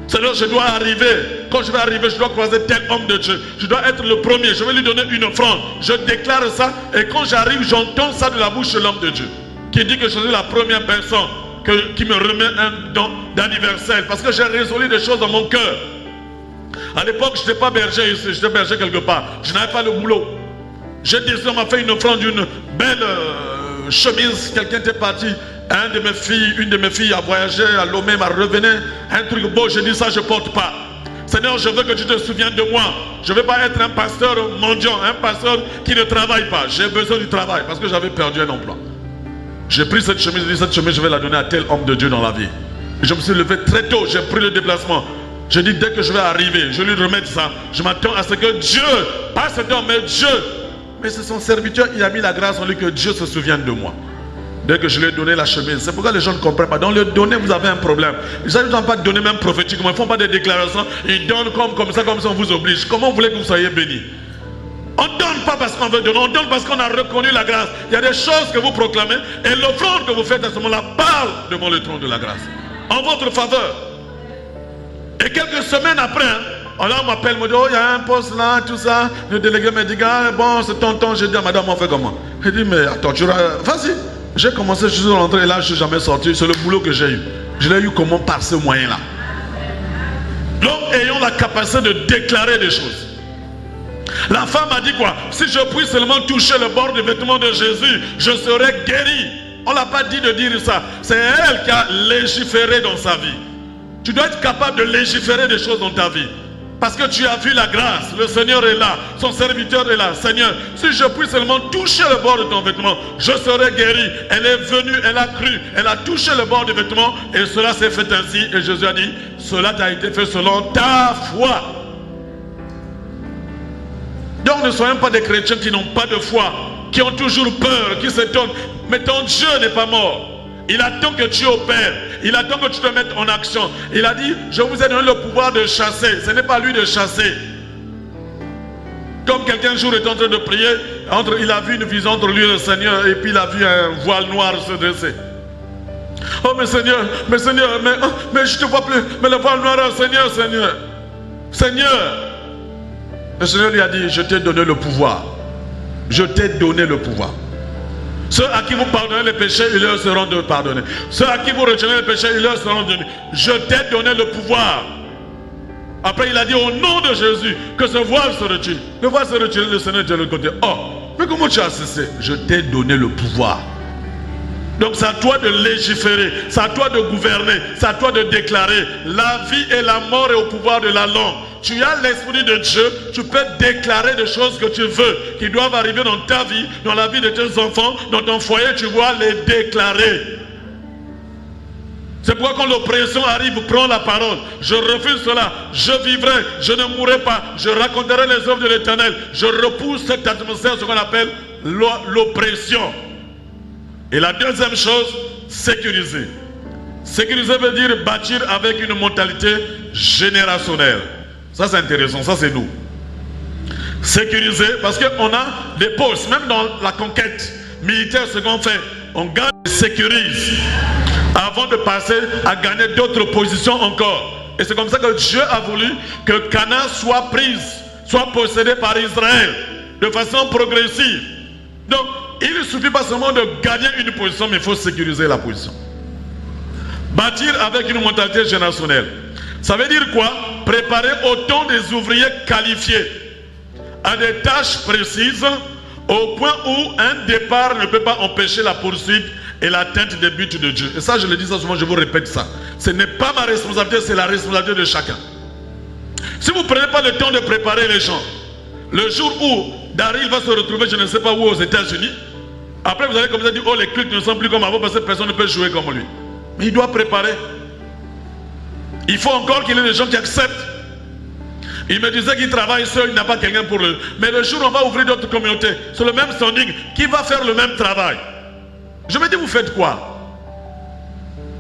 C'est-à-dire, je dois arriver. Quand je vais arriver, je dois croiser tel homme de Dieu. Je dois être le premier. Je vais lui donner une offrande. Je déclare ça. Et quand j'arrive, j'entends ça de la bouche de l'homme de Dieu. Qui dit que je suis la première personne qui me remet un don d'anniversaire. Parce que j'ai résolu des choses dans mon cœur. À l'époque, je n'étais pas berger ici. J'étais berger quelque part. Je n'avais pas le boulot. J'ai décidé, on m'a fait une offrande d'une belle chemise. Quelqu'un était parti. Une de mes filles a voyagé à Lomé, m'a revenu. Un truc beau, j'ai dit ça, je ne porte pas. Seigneur, je veux que tu te souviennes de moi. Je ne veux pas être un pasteur mendiant, un pasteur qui ne travaille pas. J'ai besoin du travail parce que j'avais perdu un emploi. J'ai pris cette chemise, j'ai dit cette chemise, je vais la donner à tel homme de Dieu dans la vie. Et je me suis levé très tôt, j'ai pris le déplacement. J'ai dit dès que je vais arriver, je lui remets ça. Je m'attends à ce que Dieu, pas cet homme, mais Dieu. Mais c'est son serviteur, il a mis la grâce en lui que Dieu se souvienne de moi. Dès que je lui ai donné la chemise, c'est pourquoi les gens ne comprennent pas. Dans le donner, vous avez un problème. Les gens ne vont pas donner même prophétiquement, ils ne font pas des déclarations. Ils donnent comme ça on vous oblige. Comment vous voulez que vous soyez bénis? On ne donne pas parce qu'on veut donner, on donne parce qu'on a reconnu la grâce. Il y a des choses que vous proclamez et l'offrande que vous faites à ce moment-là parle devant le trône de la grâce. En votre faveur. Et quelques semaines après, on m'appelle, me dit, oh, il y a un poste là, tout ça. Le délégué me dit, ah, bon, c'est tonton. Je dis à madame, on fait comment? Je dis, mais attends, vas-y. J'ai commencé, je suis rentré et là, je ne suis jamais sorti. C'est le boulot que j'ai eu. Je l'ai eu comment? Par ce moyen-là. Donc, ayons la capacité de déclarer des choses. La femme a dit quoi? Si je puis seulement toucher le bord du vêtement de Jésus, je serai guéri. On ne l'a pas dit de dire ça. C'est elle qui a légiféré dans sa vie. Tu dois être capable de légiférer des choses dans ta vie. Parce que tu as vu la grâce. Le Seigneur est là. Son serviteur est là. Seigneur, si je puis seulement toucher le bord de ton vêtement, je serai guéri. Elle est venue, elle a cru. Elle a touché le bord du vêtement. Et cela s'est fait ainsi. Et Jésus a dit, cela t'a été fait selon ta foi. Donc ne soyons pas des chrétiens qui n'ont pas de foi, qui ont toujours peur, qui s'étonnent. Mais ton Dieu n'est pas mort. Il attend que tu opères. Il attend que tu te mettes en action. Il a dit, je vous ai donné le pouvoir de chasser. Ce n'est pas lui de chasser. Comme quelqu'un un jour est en train de prier, il a vu une vision entre lui et le Seigneur, et puis il a vu un voile noir se dresser. Oh mais Seigneur, mais je ne te vois plus. Mais le voile noir, Seigneur. Seigneur. Le Seigneur lui a dit, je t'ai donné le pouvoir. Je t'ai donné le pouvoir. Ceux à qui vous pardonnez les péchés, ils leur seront pardonnés. Ceux à qui vous retenez les péchés, ils leur seront donnés. Je t'ai donné le pouvoir. Après, il a dit au nom de Jésus que ce voile se retire. Le voile se retire, le Seigneur dit de l'autre côté. Oh, mais comment tu as cessé? Je t'ai donné le pouvoir. Donc c'est à toi de légiférer, c'est à toi de gouverner, c'est à toi de déclarer. La vie et la mort est au pouvoir de la langue. Tu as l'Esprit de Dieu, tu peux déclarer des choses que tu veux, qui doivent arriver dans ta vie, dans la vie de tes enfants, dans ton foyer, tu dois les déclarer. C'est pourquoi quand l'oppression arrive, prends la parole. Je refuse cela, je vivrai, je ne mourrai pas, je raconterai les œuvres de l'Éternel. Je repousse cette atmosphère, ce qu'on appelle l'oppression. Et la deuxième chose, sécuriser. Sécuriser veut dire bâtir avec une mentalité générationnelle. Ça c'est intéressant, ça c'est nous. Sécuriser, parce qu'on a des postes, même dans la conquête militaire, ce qu'on fait, on gagne et sécurise avant de passer à gagner d'autres positions encore. Et c'est comme ça que Dieu a voulu que Canaan soit prise, soit possédée par Israël de façon progressive. Donc, il ne suffit pas seulement de gagner une position, mais il faut sécuriser la position. Bâtir avec une mentalité générationnelle. Ça veut dire quoi? Préparer autant des ouvriers qualifiés à des tâches précises au point où un départ ne peut pas empêcher la poursuite et l'atteinte des buts de Dieu. Et ça, je le dis ça souvent, je vous répète ça. Ce n'est pas ma responsabilité, c'est la responsabilité de chacun. Si vous ne prenez pas le temps de préparer les gens, le jour où Daryl va se retrouver, je ne sais pas où, aux États-Unis, après vous allez comme ça dire, oh les cultes ne sont plus comme avant parce que personne ne peut jouer comme lui. Mais il doit préparer. Il faut encore qu'il y ait des gens qui acceptent. Il me disait qu'il travaille seul, il n'a pas quelqu'un pour le... Mais le jour où on va ouvrir d'autres communautés, sur le même standing, qui va faire le même travail? Je me dis, vous faites quoi?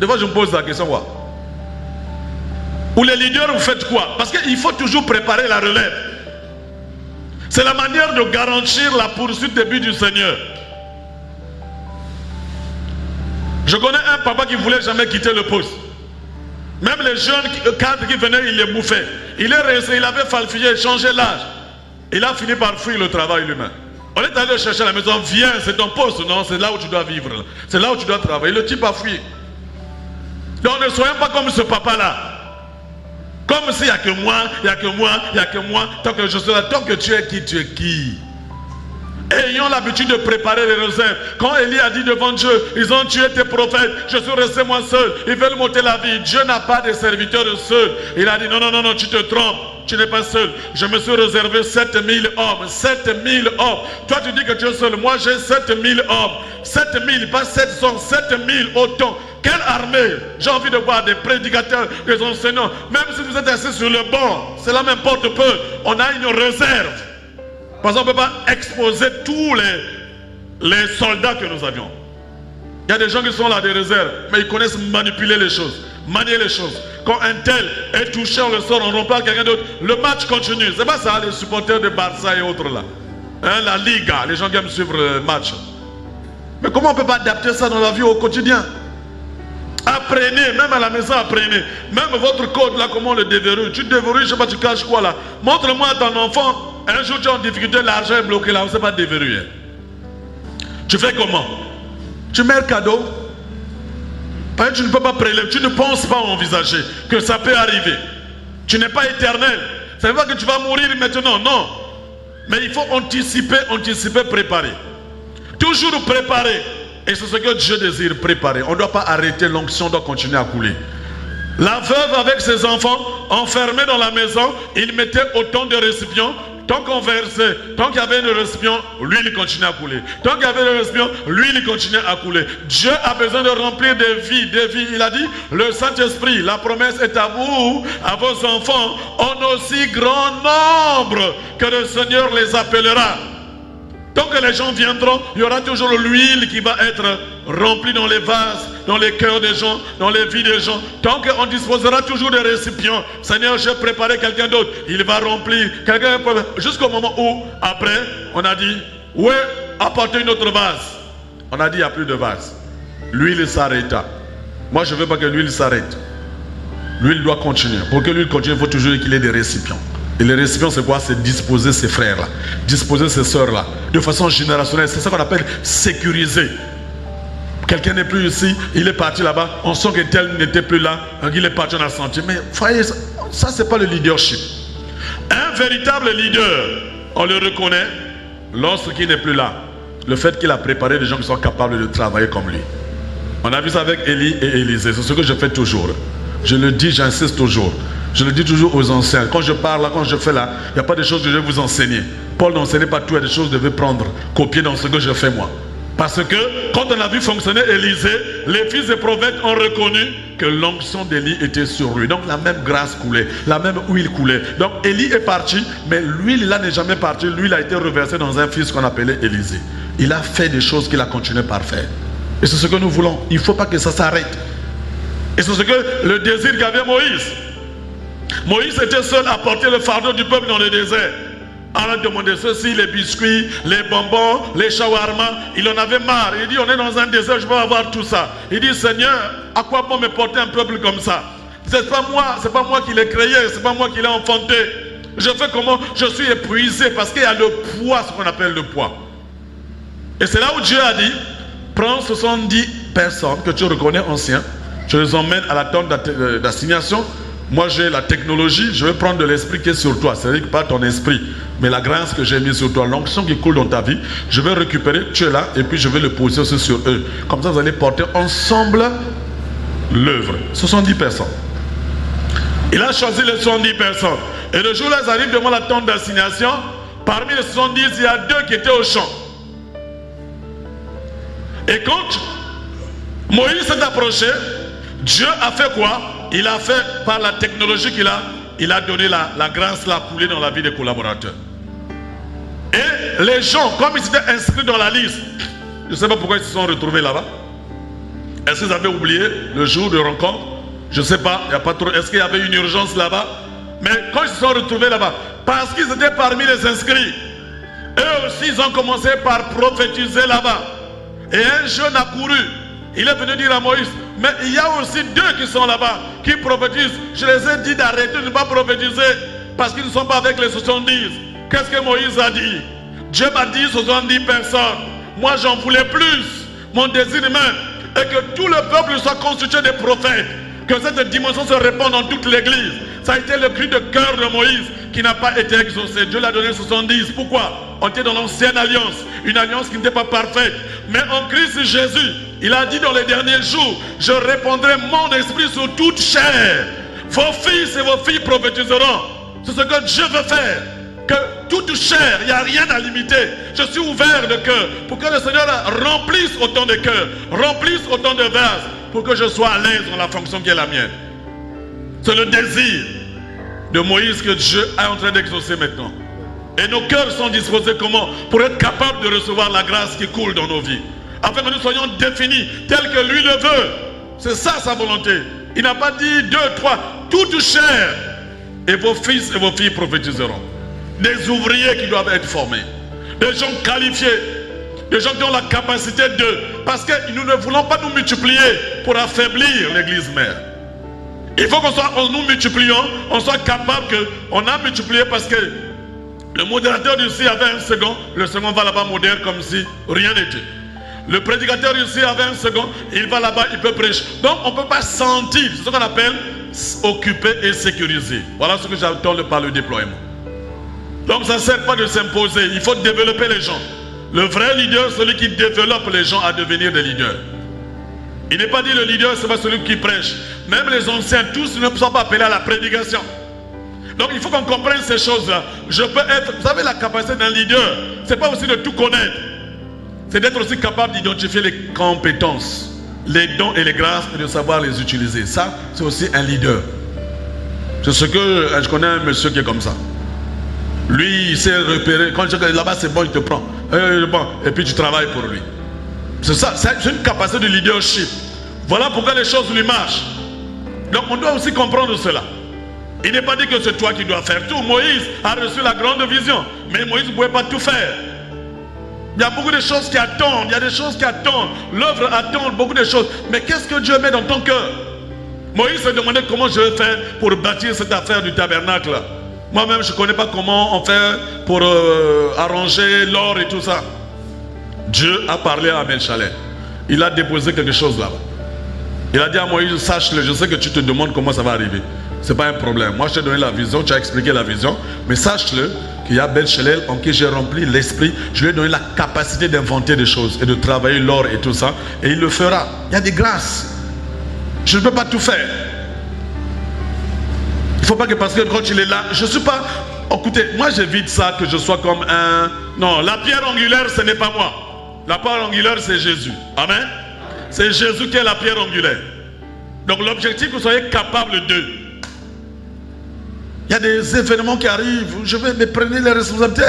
Des fois je me pose la question, quoi? Ou les leaders, vous faites quoi? Parce qu'il faut toujours préparer la relève. C'est la manière de garantir la poursuite des buts du Seigneur. Je connais un papa qui ne voulait jamais quitter le poste. Même les jeunes cadres qui venaient, il les bouffait. Il est resté, il avait falsifié, changé l'âge. Il a fini par fuir le travail lui-même. On est allé le chercher à la maison, viens, c'est ton poste. Non, c'est là où tu dois vivre. C'est là où tu dois travailler. Le type a fui. Donc ne soyons pas comme ce papa-là. Comme s'il n'y a que moi, il n'y a que moi, il n'y a que moi. Tant que je suis là, tant que tu es qui, tu es qui? Ayons l'habitude de préparer les réserves. Quand Élie a dit devant Dieu, ils ont tué tes prophètes, je suis resté moi seul, ils veulent monter la vie. Dieu n'a pas de serviteurs seuls. Il a dit non, non, non, non, tu te trompes, tu n'es pas seul. Je me suis réservé 7000 hommes, 7000 hommes. Toi tu dis que tu es seul, moi j'ai 7000 hommes. 7000, pas 700, 7000 autant. Quelle armée? J'ai envie de voir des prédicateurs, des enseignants. Même si vous êtes assis sur le banc, cela m'importe peu. On a une réserve. Parce qu'on ne peut pas exposer tous les soldats que nous avions. Il y a des gens qui sont là, des réserves, mais ils connaissent manipuler les choses, manier les choses. Quand un tel est touché, on le sort, on remplace quelqu'un d'autre. Le match continue. C'est pas ça, les supporters de Barça et autres là. Hein, la Liga, les gens qui aiment suivre le match. Mais comment on ne peut pas adapter ça dans la vie au quotidien? Apprenez, même à la maison, apprenez. Même votre code là, comment on le déverrouille? Tu déverrouilles, je sais pas, tu caches quoi là? Montre-moi à ton enfant. Un jour tu es en difficulté, l'argent est bloqué là, on ne sait pas déverrouiller. Tu fais comment? Tu mets le cadeau. Parce que tu ne peux pas prélever, tu ne penses pas envisager que ça peut arriver. Tu n'es pas éternel. Ça ne veut pas que tu vas mourir maintenant, non. Mais il faut anticiper, anticiper, préparer. Toujours préparer. Et c'est ce que Dieu désire, préparer. On ne doit pas arrêter l'onction, on doit continuer à couler. La veuve avec ses enfants, enfermés dans la maison, il mettait autant de récipients. Tant qu'on versait, tant qu'il y avait un récipient, l'huile continuait à couler. Tant qu'il y avait un récipient, l'huile continuait à couler. Dieu a besoin de remplir des vies, des vies. Il a dit, le Saint-Esprit, la promesse est à vous, à vos enfants, en aussi grand nombre que le Seigneur les appellera. Tant que les gens viendront, il y aura toujours l'huile qui va être remplie dans les vases, dans les cœurs des gens, dans les vies des gens. Tant qu'on disposera toujours des récipients, Seigneur, j'ai préparé quelqu'un d'autre, il va remplir. Jusqu'au moment où, après, on a dit, ouais, apportez une autre vase. On a dit, il n'y a plus de vase. L'huile s'arrêta. Moi, je ne veux pas que l'huile s'arrête. L'huile doit continuer. Pour que l'huile continue, il faut toujours qu'il y ait des récipients. Et les récipients, c'est quoi? C'est disposer ses frères-là, disposer ses sœurs-là, de façon générationnelle. C'est ça qu'on appelle sécuriser. Quelqu'un n'est plus ici, il est parti là-bas, on sent que tel n'était plus là, il est parti, on a senti. Mais voyez, ça c'est pas le leadership. Un véritable leader, on le reconnaît lorsqu'il n'est plus là. Le fait qu'il a préparé des gens qui sont capables de travailler comme lui. On a vu ça avec Élie et Élisée. C'est ce que je fais toujours. Je le dis, j'insiste toujours. Je le dis toujours aux anciens. Quand je parle là, quand je fais là, il n'y a pas de choses que je vais vous enseigner. Paul n'enseignait pas tout, il y a des choses que je devais prendre, copier dans ce que je fais moi. Parce que quand on a vu fonctionner Élisée, les fils des prophètes ont reconnu que l'onction d'Élie était sur lui. Donc la même grâce coulait, la même huile coulait. Donc Élie est parti, mais l'huile là n'est jamais partie. L'huile a été reversée dans un fils qu'on appelait Élisée. Il a fait des choses qu'il a continué par faire. Et c'est ce que nous voulons. Il ne faut pas que ça s'arrête. Et c'est ce que le désir qu'avait Moïse. Moïse était seul à porter le fardeau du peuple dans le désert. On a demandé ceci, les biscuits, les bonbons, les shawarma. Il en avait marre. Il dit, on est dans un désert, je peux avoir tout ça. Il dit, Seigneur, à quoi bon me porter un peuple comme ça? C'est pas moi qui l'ai créé, c'est pas moi qui l'ai enfanté. Je fais comment? Je suis épuisé parce qu'il y a le poids, ce qu'on appelle le poids. Et c'est là où Dieu a dit, prends 70 personnes que tu reconnais anciens, tu les emmènes à la tente d'assignation. Moi j'ai la technologie, je vais prendre de l'esprit qui est sur toi, c'est-à-dire pas ton esprit, mais la grâce que j'ai mise sur toi, l'onction qui coule dans ta vie, je vais récupérer, tu es là, et puis je vais le poser aussi sur eux. Comme ça vous allez porter ensemble l'œuvre. 70 personnes. Il a choisi les 70 personnes. Et le jour où ils arrivent devant la tente d'assignation, parmi les 70, il y a 2 qui étaient au champ. Et quand Moïse s'est approché, Dieu a fait quoi? Il a fait par la technologie qu'il a, il a donné la grâce, la coulée dans la vie des collaborateurs. Et les gens, comme ils étaient inscrits dans la liste, je ne sais pas pourquoi ils se sont retrouvés là-bas. Est-ce qu'ils avaient oublié le jour de rencontre? Je ne sais pas, il n'y a pas trop. Est-ce qu'il y avait une urgence là-bas? Mais quand ils se sont retrouvés là-bas, parce qu'ils étaient parmi les inscrits, eux aussi ils ont commencé par prophétiser là-bas. Et un jeune a couru. Il est venu dire à Moïse, mais il y a aussi 2 qui sont là-bas, qui prophétisent. Je les ai dit d'arrêter de ne pas prophétiser, parce qu'ils ne sont pas avec les 70. Qu'est-ce que Moïse a dit? Dieu m'a dit 70 personnes. Moi j'en voulais plus. Mon désir même est que tout le peuple soit constitué de prophètes. Que cette dimension se répande dans toute l'église. Ça a été le cri de cœur de Moïse qui n'a pas été exaucé. Dieu l'a donné 70. Pourquoi? On était dans l'ancienne alliance. Une alliance qui n'était pas parfaite. Mais en Christ Jésus, il a dit dans les derniers jours, je répandrai mon esprit sur toute chair. Vos fils et vos filles prophétiseront. C'est ce que Dieu veut faire. Que toute chair, il n'y a rien à limiter. Je suis ouvert de cœur pour que le Seigneur remplisse autant de cœurs, remplisse autant de vases, pour que je sois à l'aise dans la fonction qui est la mienne. C'est le désir de Moïse que Dieu est en train d'exaucer maintenant. Et nos cœurs sont disposés comment? Pour être capables de recevoir la grâce qui coule dans nos vies. Afin que nous soyons définis tel que lui le veut. C'est ça sa volonté. Il n'a pas dit 2, 3, toute chair. Et vos fils et vos filles prophétiseront. Des ouvriers qui doivent être formés. Des gens qualifiés. Des gens qui ont la capacité de... Parce que nous ne voulons pas nous multiplier pour affaiblir l'église mère. Il faut qu'on nous multiplions, on soit capable qu'on a multiplié parce que le modérateur d'ici avait un second, le second va là-bas modère comme si rien n'était. Le prédicateur ici avait un second, il va là-bas, il peut prêcher. Donc on ne peut pas sentir, c'est ce qu'on appelle occuper et sécuriser. Voilà ce que j'entends par le déploiement. Donc ça ne sert pas de s'imposer, il faut développer les gens. Le vrai leader, celui qui développe les gens à devenir des leaders. Il n'est pas dit le leader, ce n'est pas celui qui prêche. Même les anciens, tous ne sont pas appelés à la prédication. Donc il faut qu'on comprenne ces choses-là. Je peux être, vous savez, la capacité d'un leader, ce n'est pas aussi de tout connaître. C'est d'être aussi capable d'identifier les compétences, les dons et les grâces et de savoir les utiliser. Ça, c'est aussi un leader. C'est ce que je connais un monsieur qui est comme ça. Lui, il s'est repéré. Quand je dis là-bas, c'est bon, il te prend. Et puis tu travailles pour lui. C'est ça, c'est une capacité de leadership. Voilà pourquoi les choses lui marchent. Donc on doit aussi comprendre cela. Il n'est pas dit que c'est toi qui dois faire tout. Moïse a reçu la grande vision. Mais Moïse ne pouvait pas tout faire. Il y a beaucoup de choses qui attendent. Il y a des choses qui attendent. L'œuvre attend beaucoup de choses. Mais qu'est-ce que Dieu met dans ton cœur? Moïse se demandait comment je vais faire pour bâtir cette affaire du tabernacle. Moi-même, je ne connais pas comment on fait pour arranger l'or et tout ça. Dieu a parlé à Melchalet. Il a déposé quelque chose là-bas. Il a dit à Moïse, sache-le, je sais que tu te demandes comment ça va arriver. Ce n'est pas un problème. Moi, je t'ai donné la vision, tu as expliqué la vision. Mais sache-le qu'il y a Belchelel en qui j'ai rempli l'esprit. Je lui ai donné la capacité d'inventer des choses et de travailler l'or et tout ça. Et il le fera. Il y a des grâces. Je ne peux pas tout faire. Il ne faut pas que parce que quand il est là, je ne suis pas... Écoutez, moi j'évite ça, que je sois comme un... Non, la pierre angulaire, ce n'est pas moi. La pierre angulaire, c'est Jésus. Amen. C'est Jésus qui est la pierre angulaire. Donc l'objectif, que vous soyez capable d'eux. Il y a des événements qui arrivent. Je vais me prendre les responsabilités.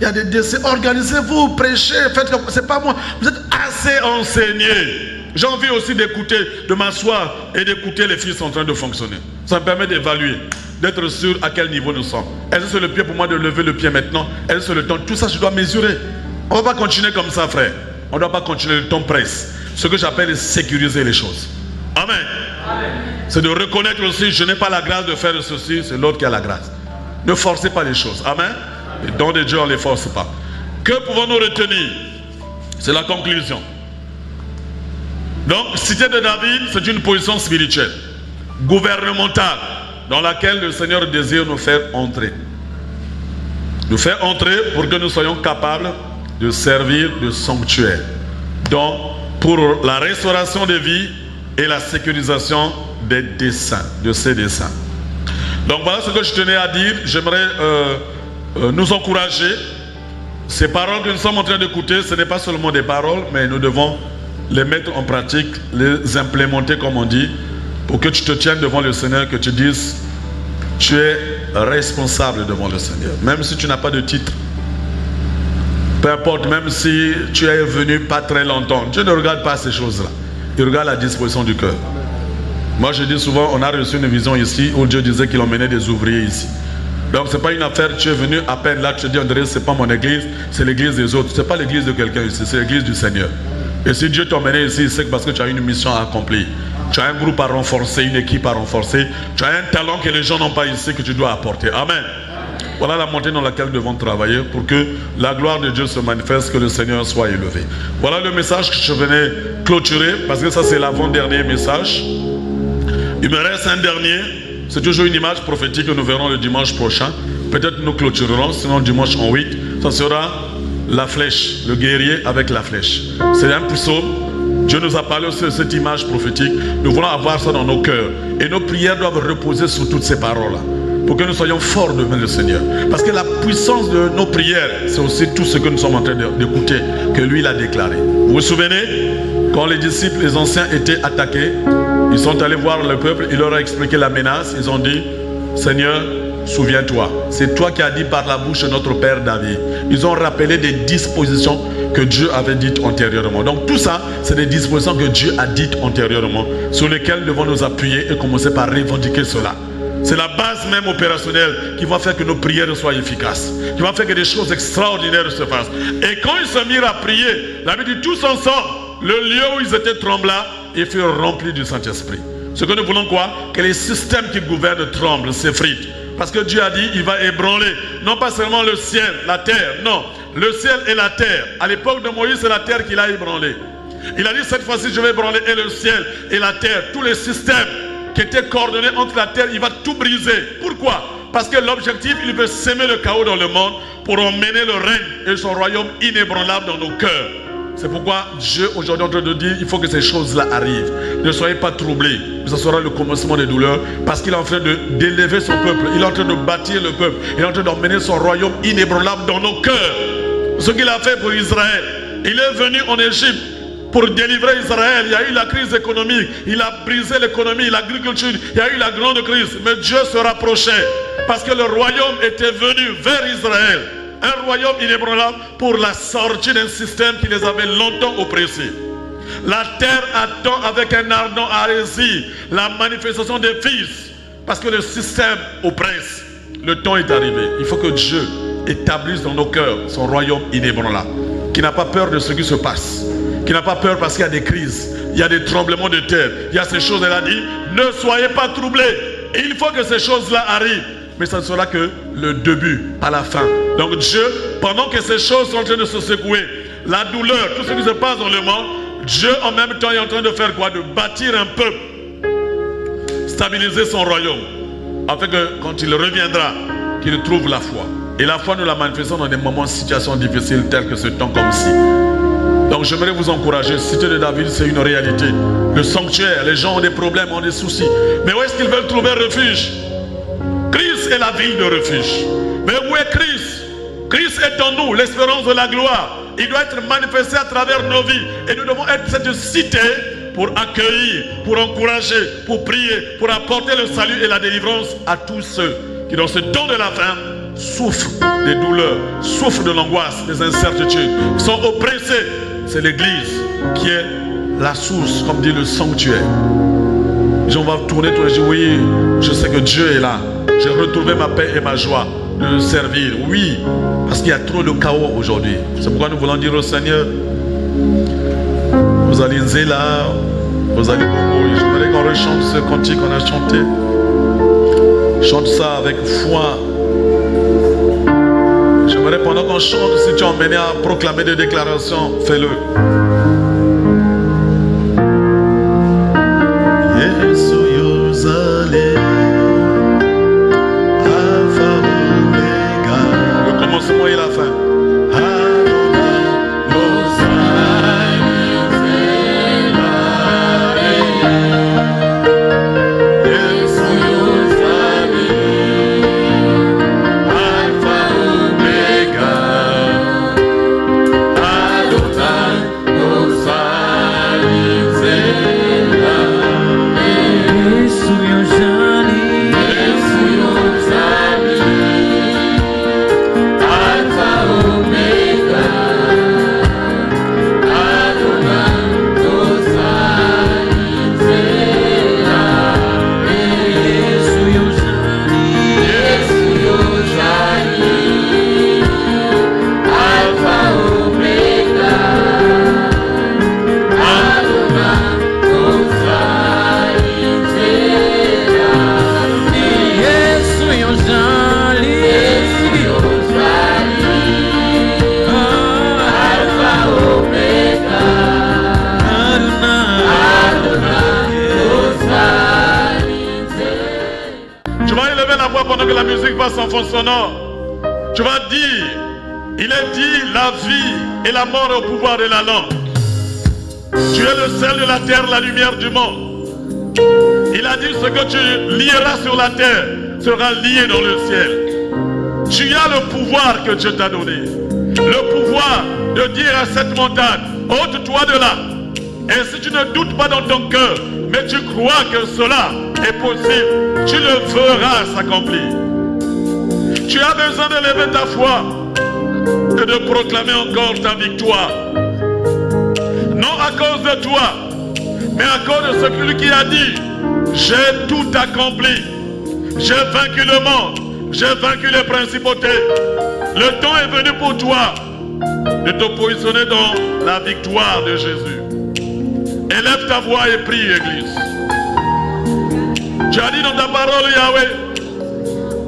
Il y a des décès. Organisez-vous, prêchez, faites comme... C'est pas moi. Vous êtes assez enseignés. J'ai envie aussi d'écouter, de m'asseoir et d'écouter les fils en train de fonctionner. Ça me permet d'évaluer, d'être sûr à quel niveau nous sommes. Est-ce que c'est le pied pour moi de lever le pied maintenant? Est-ce que c'est le temps? Tout ça, je dois mesurer. On ne va pas continuer comme ça, frère. On ne doit pas continuer, le temps presse. Ce que j'appelle sécuriser les choses. Amen. C'est de reconnaître aussi, je n'ai pas la grâce de faire ceci, c'est l'autre qui a la grâce. Ne forcez pas les choses. Amen. Les dons de Dieu, on ne les force pas. Que pouvons-nous retenir? C'est la conclusion. Donc, cité de David, c'est une position spirituelle, gouvernementale, dans laquelle le Seigneur désire nous faire entrer. Nous faire entrer pour que nous soyons capables de servir de sanctuaire. Donc, pour la restauration des vies et la sécurisation des desseins, de ces desseins. Donc, voilà ce que je tenais à dire. J'aimerais nous encourager. Ces paroles que nous sommes en train d'écouter, ce n'est pas seulement des paroles, mais nous devons les mettre en pratique, les implémenter comme on dit, pour que tu te tiennes devant le Seigneur, que tu dises, tu es responsable devant le Seigneur, même si tu n'as pas de titre. Peu importe, même si tu es venu pas très longtemps, Dieu ne regarde pas ces choses-là. Il regarde la disposition du cœur. Moi je dis souvent, on a reçu une vision ici où Dieu disait qu'il emmenait des ouvriers ici. Donc ce n'est pas une affaire, tu es venu à peine là, tu te dis, André, ce n'est pas mon église, c'est l'église des autres. Ce n'est pas l'église de quelqu'un ici, c'est l'église du Seigneur. Et si Dieu t'a emmené ici, c'est parce que tu as une mission à accomplir. Tu as un groupe à renforcer, une équipe à renforcer. Tu as un talent que les gens n'ont pas ici que tu dois apporter. Amen. Voilà la montée dans laquelle nous devons travailler pour que la gloire de Dieu se manifeste, que le Seigneur soit élevé. Voilà le message que je venais clôturer, parce que ça c'est l'avant-dernier message. Il me reste un dernier. C'est toujours une image prophétique que nous verrons le dimanche prochain. Peut-être nous clôturerons, sinon dimanche en 8. Ça sera la flèche, le guerrier avec la flèche. C'est un psaume. Dieu nous a parlé aussi de cette image prophétique. Nous voulons avoir ça dans nos cœurs. Et nos prières doivent reposer sur toutes ces paroles-là, pour que nous soyons forts devant le Seigneur. Parce que la puissance de nos prières, c'est aussi tout ce que nous sommes en train d'écouter, que lui l'a déclaré. Vous vous souvenez, quand les disciples, les anciens étaient attaqués, ils sont allés voir le peuple, il leur a expliqué la menace, ils ont dit, Seigneur, souviens-toi, c'est toi qui as dit par la bouche de notre père David. Ils ont rappelé des dispositions que Dieu avait dites antérieurement. Donc tout ça, c'est des dispositions que Dieu a dites antérieurement, sur lesquelles nous devons nous appuyer et commencer par revendiquer cela. C'est la base même opérationnelle qui va faire que nos prières soient efficaces, qui va faire que des choses extraordinaires se fassent. Et quand ils se mirent à prier, la Bible dit tous ensemble, le lieu où ils étaient tremblants, ils furent remplis du Saint-Esprit. Ce que nous voulons quoi? Que les systèmes qui gouvernent tremblent, s'effritent. Parce que Dieu a dit, il va ébranler, non pas seulement le ciel, la terre, non, le ciel et la terre. À l'époque de Moïse, c'est la terre qu'il a ébranlé. Il a dit, cette fois-ci, je vais ébranler et le ciel et la terre, tous les systèmes qui étaient coordonnés entre la terre, il va tout briser. Pourquoi? Parce que l'objectif, il veut semer le chaos dans le monde pour emmener le règne et son royaume inébranlable dans nos cœurs. C'est pourquoi Dieu aujourd'hui est en train de dire, il faut que ces choses-là arrivent. Ne soyez pas troublés, ce sera le commencement des douleurs, parce qu'il est en train d'élever son peuple, il est en train de bâtir le peuple, il est en train d'emmener son royaume inébranlable dans nos cœurs. Ce qu'il a fait pour Israël, il est venu en Égypte pour délivrer Israël. Il y a eu la crise économique, il a brisé l'économie, l'agriculture, il y a eu la grande crise, mais Dieu se rapprochait, parce que le royaume était venu vers Israël. Un royaume inébranlable pour la sortie d'un système qui les avait longtemps oppressés. La terre attend avec un ardent hérésie la manifestation des fils, parce que le système oppresse. Le temps est arrivé. Il faut que Dieu établisse dans nos cœurs son royaume inébranlable, qui n'a pas peur de ce qui se passe, qui n'a pas peur parce qu'il y a des crises, il y a des tremblements de terre, il y a ces choses. Elle a dit, ne soyez pas troublés. Et il faut que ces choses-là arrivent. Mais ça ne sera que le début, pas la fin. Donc Dieu, pendant que ces choses sont en train de se secouer, la douleur, tout ce qui se passe dans le monde, Dieu en même temps est en train de faire quoi? De bâtir un peuple, stabiliser son royaume. afin que quand il reviendra, qu'il trouve la foi. Et la foi, nous la manifestons dans des moments, situations difficiles telles que ce temps comme ci. Donc j'aimerais vous encourager. Cité de David, c'est une réalité. Le sanctuaire, les gens ont des problèmes, ont des soucis. Mais où est-ce qu'ils veulent trouver refuge? Christ est la ville de refuge. Mais où est Christ? Christ est en nous, l'espérance de la gloire. Il doit être manifesté à travers nos vies. Et nous devons être cette cité pour accueillir, pour encourager, pour prier, pour apporter le salut et la délivrance à tous ceux qui, dans ce temps de la fin, souffrent des douleurs, souffrent de l'angoisse, des incertitudes, sont oppressés. C'est l'Église qui est la source, comme dit le sanctuaire. On va tourner tous les jours. Oui, je sais que Dieu est là. J'ai retrouvé ma paix et ma joie de le servir. Oui, parce qu'il y a trop de chaos aujourd'hui. C'est pourquoi nous voulons dire au Seigneur, vous allez Nzela, vous allez Bobo. J'aimerais qu'on rechante ce cantique qu'on a chanté. Chante ça avec foi. J'aimerais pendant qu'on chante, si tu es emmené à proclamer des déclarations, fais-le. Le commencement et la fin. En fond sonore, tu vas dire, il est dit, la vie et la mort au pouvoir de la langue. Tu es le sel de la terre, la lumière du monde. Il a dit, ce que tu lieras sur la terre sera lié dans le ciel. Tu as le pouvoir que Dieu t'a donné, le pouvoir de dire à cette montagne, ôte-toi de là. Et si tu ne doutes pas dans ton cœur, mais tu crois que cela est possible, tu le feras s'accomplir. Tu as besoin de lever ta foi et de proclamer encore ta victoire. Non à cause de toi, mais à cause de celui qui a dit, j'ai tout accompli. J'ai vaincu le monde, j'ai vaincu les principautés. Le temps est venu pour toi de te positionner dans la victoire de Jésus. Élève ta voix et prie, Église. Tu as dit dans ta parole, Yahweh,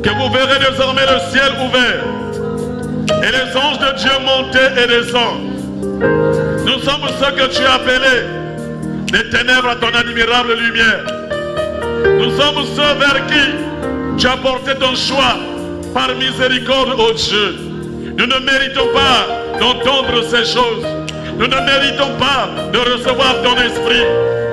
que vous verrez désormais le ciel ouvert et les anges de Dieu monter et descendre. Nous sommes ceux que tu as appelés des ténèbres à ton admirable lumière. Nous sommes ceux vers qui tu as porté ton choix par miséricorde, ô Dieu. Nous ne méritons pas d'entendre ces choses. Nous ne méritons pas de recevoir ton esprit.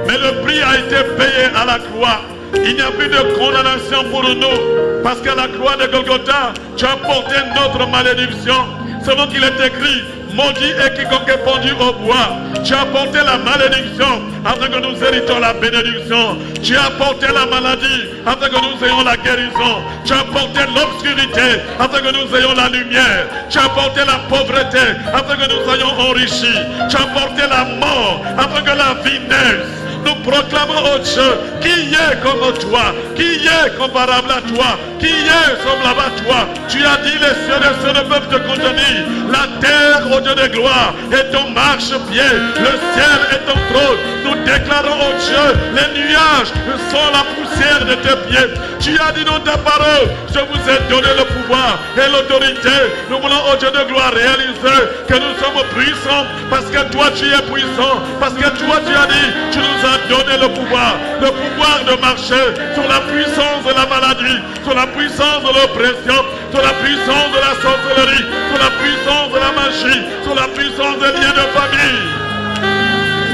Mais le prix a été payé à la croix. Il n'y a plus de condamnation pour nous, parce qu'à la croix de Golgotha, tu as porté notre malédiction. Selon qu'il est écrit, maudit est quiconque est pendu au bois. Tu as porté la malédiction afin que nous héritons la bénédiction. Tu as porté la maladie afin que nous ayons la guérison. Tu as porté l'obscurité afin que nous ayons la lumière. Tu as porté la pauvreté afin que nous soyons enrichis. Tu as porté la mort afin que la vie naisse. Nous proclamons au Dieu, qui est comme toi, qui est comparable à toi, qui est semblable à toi. Tu as dit, les cieux des cieux ne peuvent te contenir. La terre, au Dieu de gloire, est ton marchepied. Le ciel est ton trône. Nous déclarons au Dieu, les nuages sont la poussière de tes pieds. Tu as dit dans ta parole, je vous ai donné le pouvoir et l'autorité. Nous voulons au Dieu de gloire réaliser que nous sommes puissants, parce que toi tu es puissant, parce que toi tu as dit, tu nous as m'a donné le pouvoir de marcher sur la puissance de la maladie, sur la puissance de l'oppression, sur la puissance de la sorcellerie, sur la puissance de la magie, sur la puissance des liens de famille.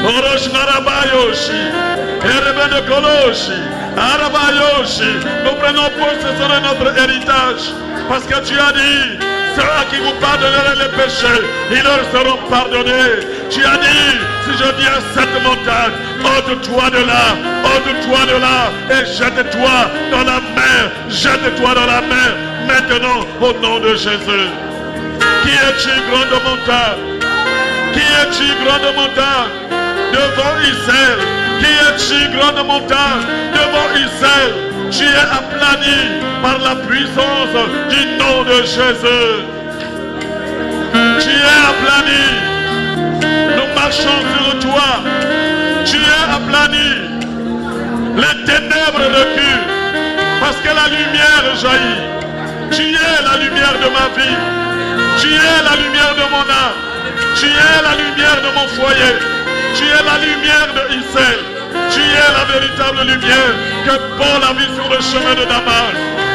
Orosh Narabayoshi, Erebene Koloshi, Arabayoshi, nous prenons possession de notre héritage, parce que tu as dit, ceux à qui vous pardonnerez les péchés, ils leur seront pardonnés. Tu as dit, si je dis à cette montagne, ôte-toi de là, et jette-toi dans la mer, jette-toi dans la mer, maintenant au nom de Jésus. Qui es-tu, grande montagne? Qui es-tu, grande montagne? Devant Israël. Qui es-tu, grande montagne? Devant Israël. Tu es aplani par la puissance du nom de Jésus. Tu es aplani. Nous marchons sur toi. Tu es aplani. Les ténèbres reculent parce que la lumière jaillit. Tu es la lumière de ma vie. Tu es la lumière de mon âme. Tu es la lumière de mon foyer. Tu es la lumière de Israël. Tu es la véritable lumière que Paul a vue sur le chemin de Damas.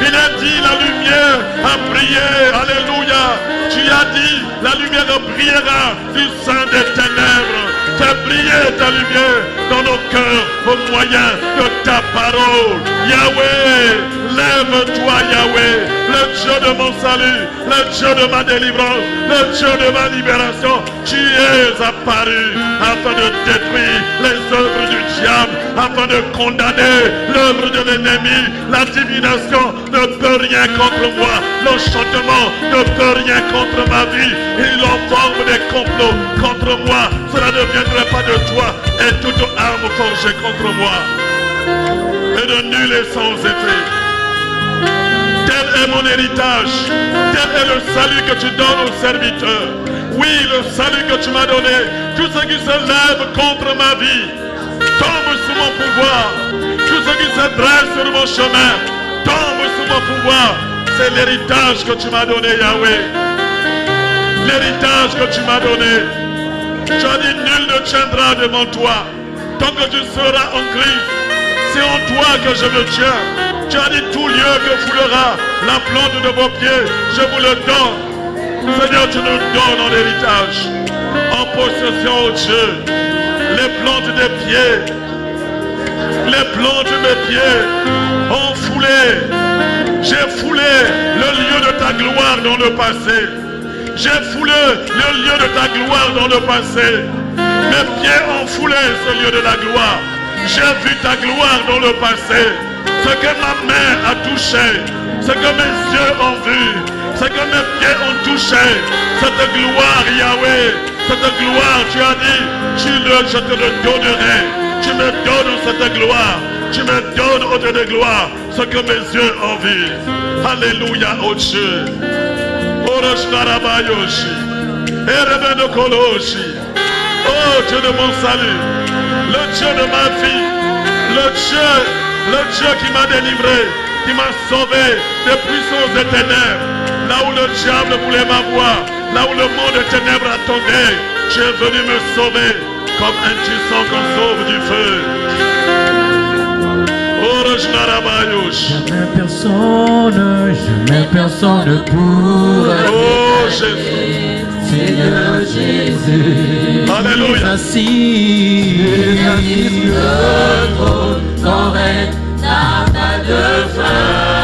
Il a dit la lumière a brillé. Alléluia. Tu as dit la lumière brillera du sein des ténèbres. Fais briller ta lumière dans nos cœurs au moyen de ta parole. Yahweh, lève-toi Yahweh, le Dieu de mon salut, le Dieu de ma délivrance, le Dieu de ma libération. Tu es apparu afin de détruire les œuvres du diable, afin de condamner l'œuvre de l'ennemi. La divination ne peut rien contre moi, l'enchantement ne peut rien contre ma vie. Il en forme des complots contre moi, cela ne viendrait pas de toi, et toute arme forgée contre moi et de nul et sans effet. Tel est mon héritage, tel est le salut que tu donnes aux serviteurs. Oui, le salut que tu m'as donné, tout ce qui se lève contre ma vie tombe sous mon pouvoir. Tout ce qui se dresse sur mon chemin tombe sous mon pouvoir. C'est l'héritage que tu m'as donné, Yahweh. L'héritage que tu m'as donné. Tu as dit, nul ne tiendra devant toi tant que tu seras en Christ. C'est en toi que je me tiens. Tu as dit, tout lieu que foulera la plante de vos pieds, je vous le donne. Seigneur, tu nous donnes en héritage, en possession, oh Dieu, les plantes des pieds, les plantes de mes pieds ont foulé. J'ai foulé le lieu de ta gloire dans le passé. J'ai foulé le lieu de ta gloire dans le passé. Mes pieds ont foulé ce lieu de la gloire. J'ai vu ta gloire dans le passé. Ce que ma main a touché, ce que mes yeux ont vu, ce que mes pieds ont touché, cette gloire, Yahweh, cette gloire, tu as dit, je te le donnerai. Tu me donnes cette gloire. Tu me donnes au-delà de gloire ce que mes yeux ont vu. Alléluia, oh Dieu. Oh Dieu de mon salut, le Dieu de ma vie, le Dieu qui m'a délivré, qui m'a sauvé des puissances des ténèbres. Là où le diable voulait m'avoir, là où le monde des ténèbres attendait, tu es venu me sauver comme un tison qu'on sauve du feu. Jamais personne pour oh Jésus, Seigneur Jésus. Alléluia. Assis sur le trône, ton règne n'a pas de fin.